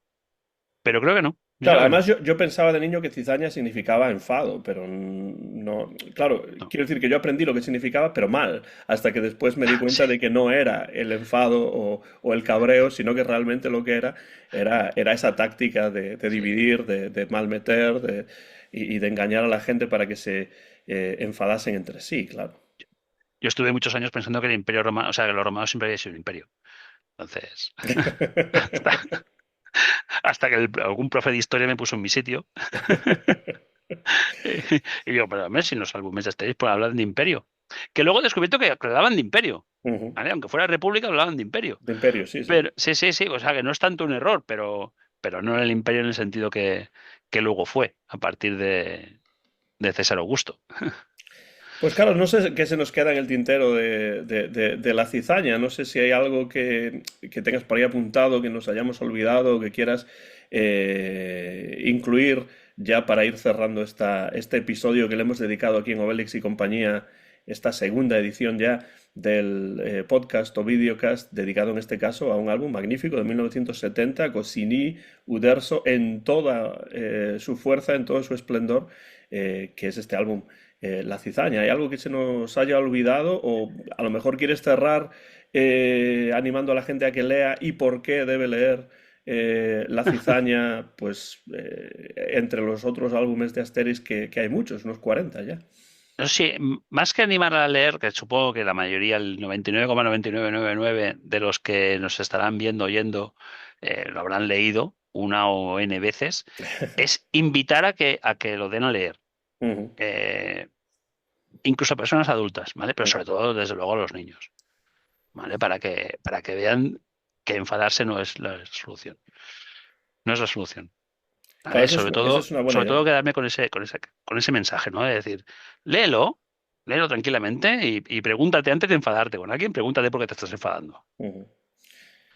creo que no. Yo Claro, creo que además no. yo pensaba de niño que cizaña significaba enfado, pero no. Claro, No. quiero decir que yo aprendí lo que significaba, pero mal, hasta que después me di Sí. cuenta de que no era el enfado o el cabreo, sino que realmente lo que era esa táctica de Sí. dividir, de malmeter, y de engañar a la gente para que se enfadasen entre sí, claro. Yo estuve muchos años pensando que el Imperio Romano, o sea, que los romanos siempre había sido un imperio. Entonces, hasta, hasta que algún profe de historia me puso en mi sitio. Y digo, pero hombre, si los álbumes de Asterix pues hablan de imperio. Que luego he descubierto que hablaban de imperio. Ujú. ¿Vale? Aunque fuera república, hablaban de imperio. De imperio, sí, sí. Pero sí, sí, sí, o sea que no es tanto un error, pero no el imperio en el sentido que luego fue, a partir de César Augusto. Pues Carlos, no sé qué se nos queda en el tintero de la cizaña. No sé si hay algo que tengas por ahí apuntado, que nos hayamos olvidado, que quieras incluir ya para ir cerrando este episodio que le hemos dedicado aquí en Obelix y compañía, esta segunda edición ya del podcast o videocast, dedicado en este caso a un álbum magnífico de 1970, Goscinny, Uderzo, en toda su fuerza, en todo su esplendor, que es este álbum La cizaña. ¿Hay algo que se nos haya olvidado o a lo mejor quieres cerrar animando a la gente a que lea y por qué debe leer La cizaña, pues entre los otros álbumes de Asterix que hay muchos, unos 40 ya? No sé si, más que animar a leer, que supongo que la mayoría, el 99,9999 de los que nos estarán viendo, oyendo, lo habrán leído una o n veces, es invitar a que lo den a leer. Ujú, Eh, Incluso a personas adultas, ¿vale? Pero ujú. sobre todo, desde luego, a los niños. ¿Vale? Para que vean que enfadarse no es la solución. No es la solución. Claro, ¿Vale? esa es una buena Sobre idea. todo quedarme con ese mensaje, ¿no? De decir, léelo, léelo tranquilamente y pregúntate antes de enfadarte con alguien, pregúntate por qué te estás enfadando. Ujú.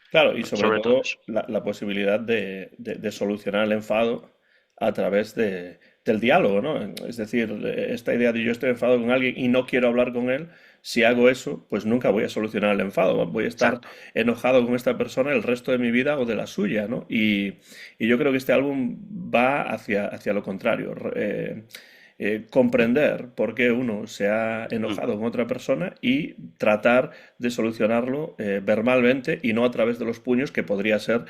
Claro, y sobre Sobre todo eso. todo la posibilidad de solucionar el enfado a través del diálogo, ¿no? Es decir, esta idea de yo estoy enfadado con alguien y no quiero hablar con él, si hago eso, pues nunca voy a solucionar el enfado, voy a estar Exacto. enojado con esta persona el resto de mi vida o de la suya, ¿no? Y yo creo que este álbum va hacia lo contrario. Comprender por qué uno se ha Mm. enojado con otra persona y tratar de solucionarlo verbalmente y no a través de los puños, que podría ser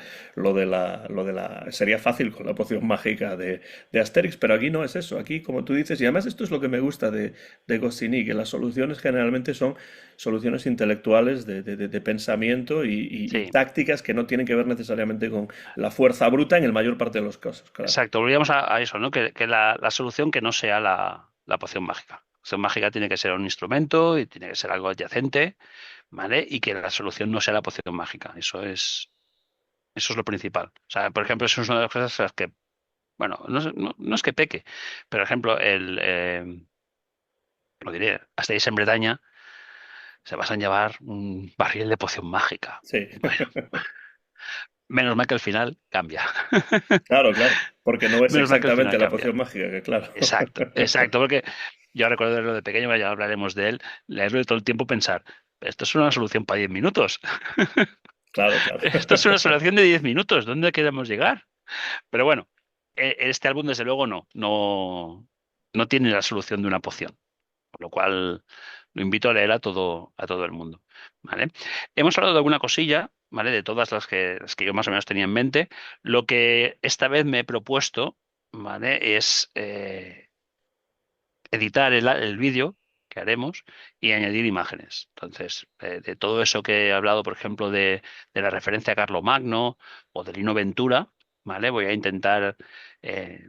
sería fácil con la poción mágica de Asterix, pero aquí no es eso. Aquí, como tú dices, y además esto es lo que me gusta de Goscinny, que las soluciones generalmente son soluciones intelectuales de pensamiento y Sí, tácticas que no tienen que ver necesariamente con la fuerza bruta en el mayor parte de los casos, claro. exacto. Volvíamos a eso, ¿no? Que la solución que no sea la poción mágica. La poción mágica tiene que ser un instrumento y tiene que ser algo adyacente, ¿vale? Y que la solución no sea la poción mágica. Eso es lo principal. O sea, por ejemplo, eso es una de las cosas en las que, bueno, no es que peque, pero, por ejemplo, lo diré, Asterix en Bretaña se vas a llevar un barril de poción mágica. Sí, Bueno, menos mal que al final cambia. claro, claro, porque no es Menos mal que al final exactamente la cambia. poción mágica, que claro. Exacto, exacto, porque yo recuerdo verlo de pequeño, ya hablaremos de él, leerlo todo el tiempo pensar, esto es una solución para 10 minutos. Claro, claro. Esto es una solución de 10 minutos. ¿Dónde queremos llegar? Pero bueno, este álbum desde luego no tiene la solución de una poción, por lo cual lo invito a leer a todo el mundo. ¿Vale? Hemos hablado de alguna cosilla, ¿vale? De todas las que yo más o menos tenía en mente. Lo que esta vez me he propuesto, ¿vale? Es editar el vídeo que haremos y añadir imágenes. Entonces, de todo eso que he hablado, por ejemplo, de la referencia a Carlomagno o de Lino Ventura, ¿vale? Voy a intentar,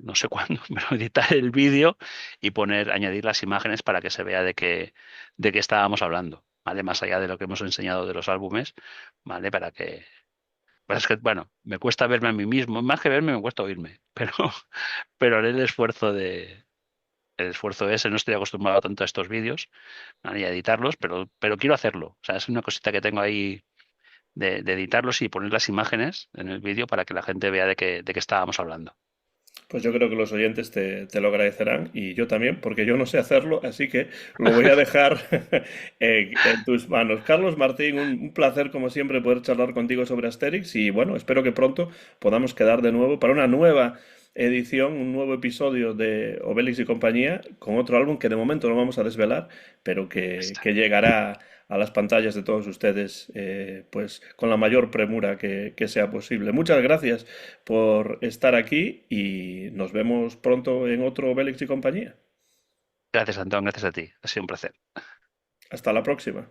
no sé cuándo, pero editar el vídeo y añadir las imágenes para que se vea de qué estábamos hablando, ¿vale? Más allá de lo que hemos enseñado de los álbumes, ¿vale? Para que... Pues es que, bueno, me cuesta verme a mí mismo, más que verme, me cuesta oírme, pero haré el esfuerzo ese, no estoy acostumbrado tanto a estos vídeos, ¿vale? Y a editarlos, pero quiero hacerlo. O sea, es una cosita que tengo ahí de editarlos y poner las imágenes en el vídeo para que la gente vea de qué estábamos hablando. Pues yo creo que los oyentes te lo agradecerán y yo también, porque yo no sé hacerlo, así que lo voy a dejar en tus manos. Carlos Martín, un placer como siempre poder charlar contigo sobre Asterix y bueno, espero que pronto podamos quedar de nuevo para una nueva edición, un nuevo episodio de Obelix y compañía con otro álbum que de momento no vamos a desvelar, pero Está. que llegará a las pantallas de todos ustedes pues con la mayor premura que sea posible. Muchas gracias por estar aquí y nos vemos pronto en otro Bélix y compañía. Gracias, Antón, gracias a ti. Ha sido un placer. Hasta la próxima.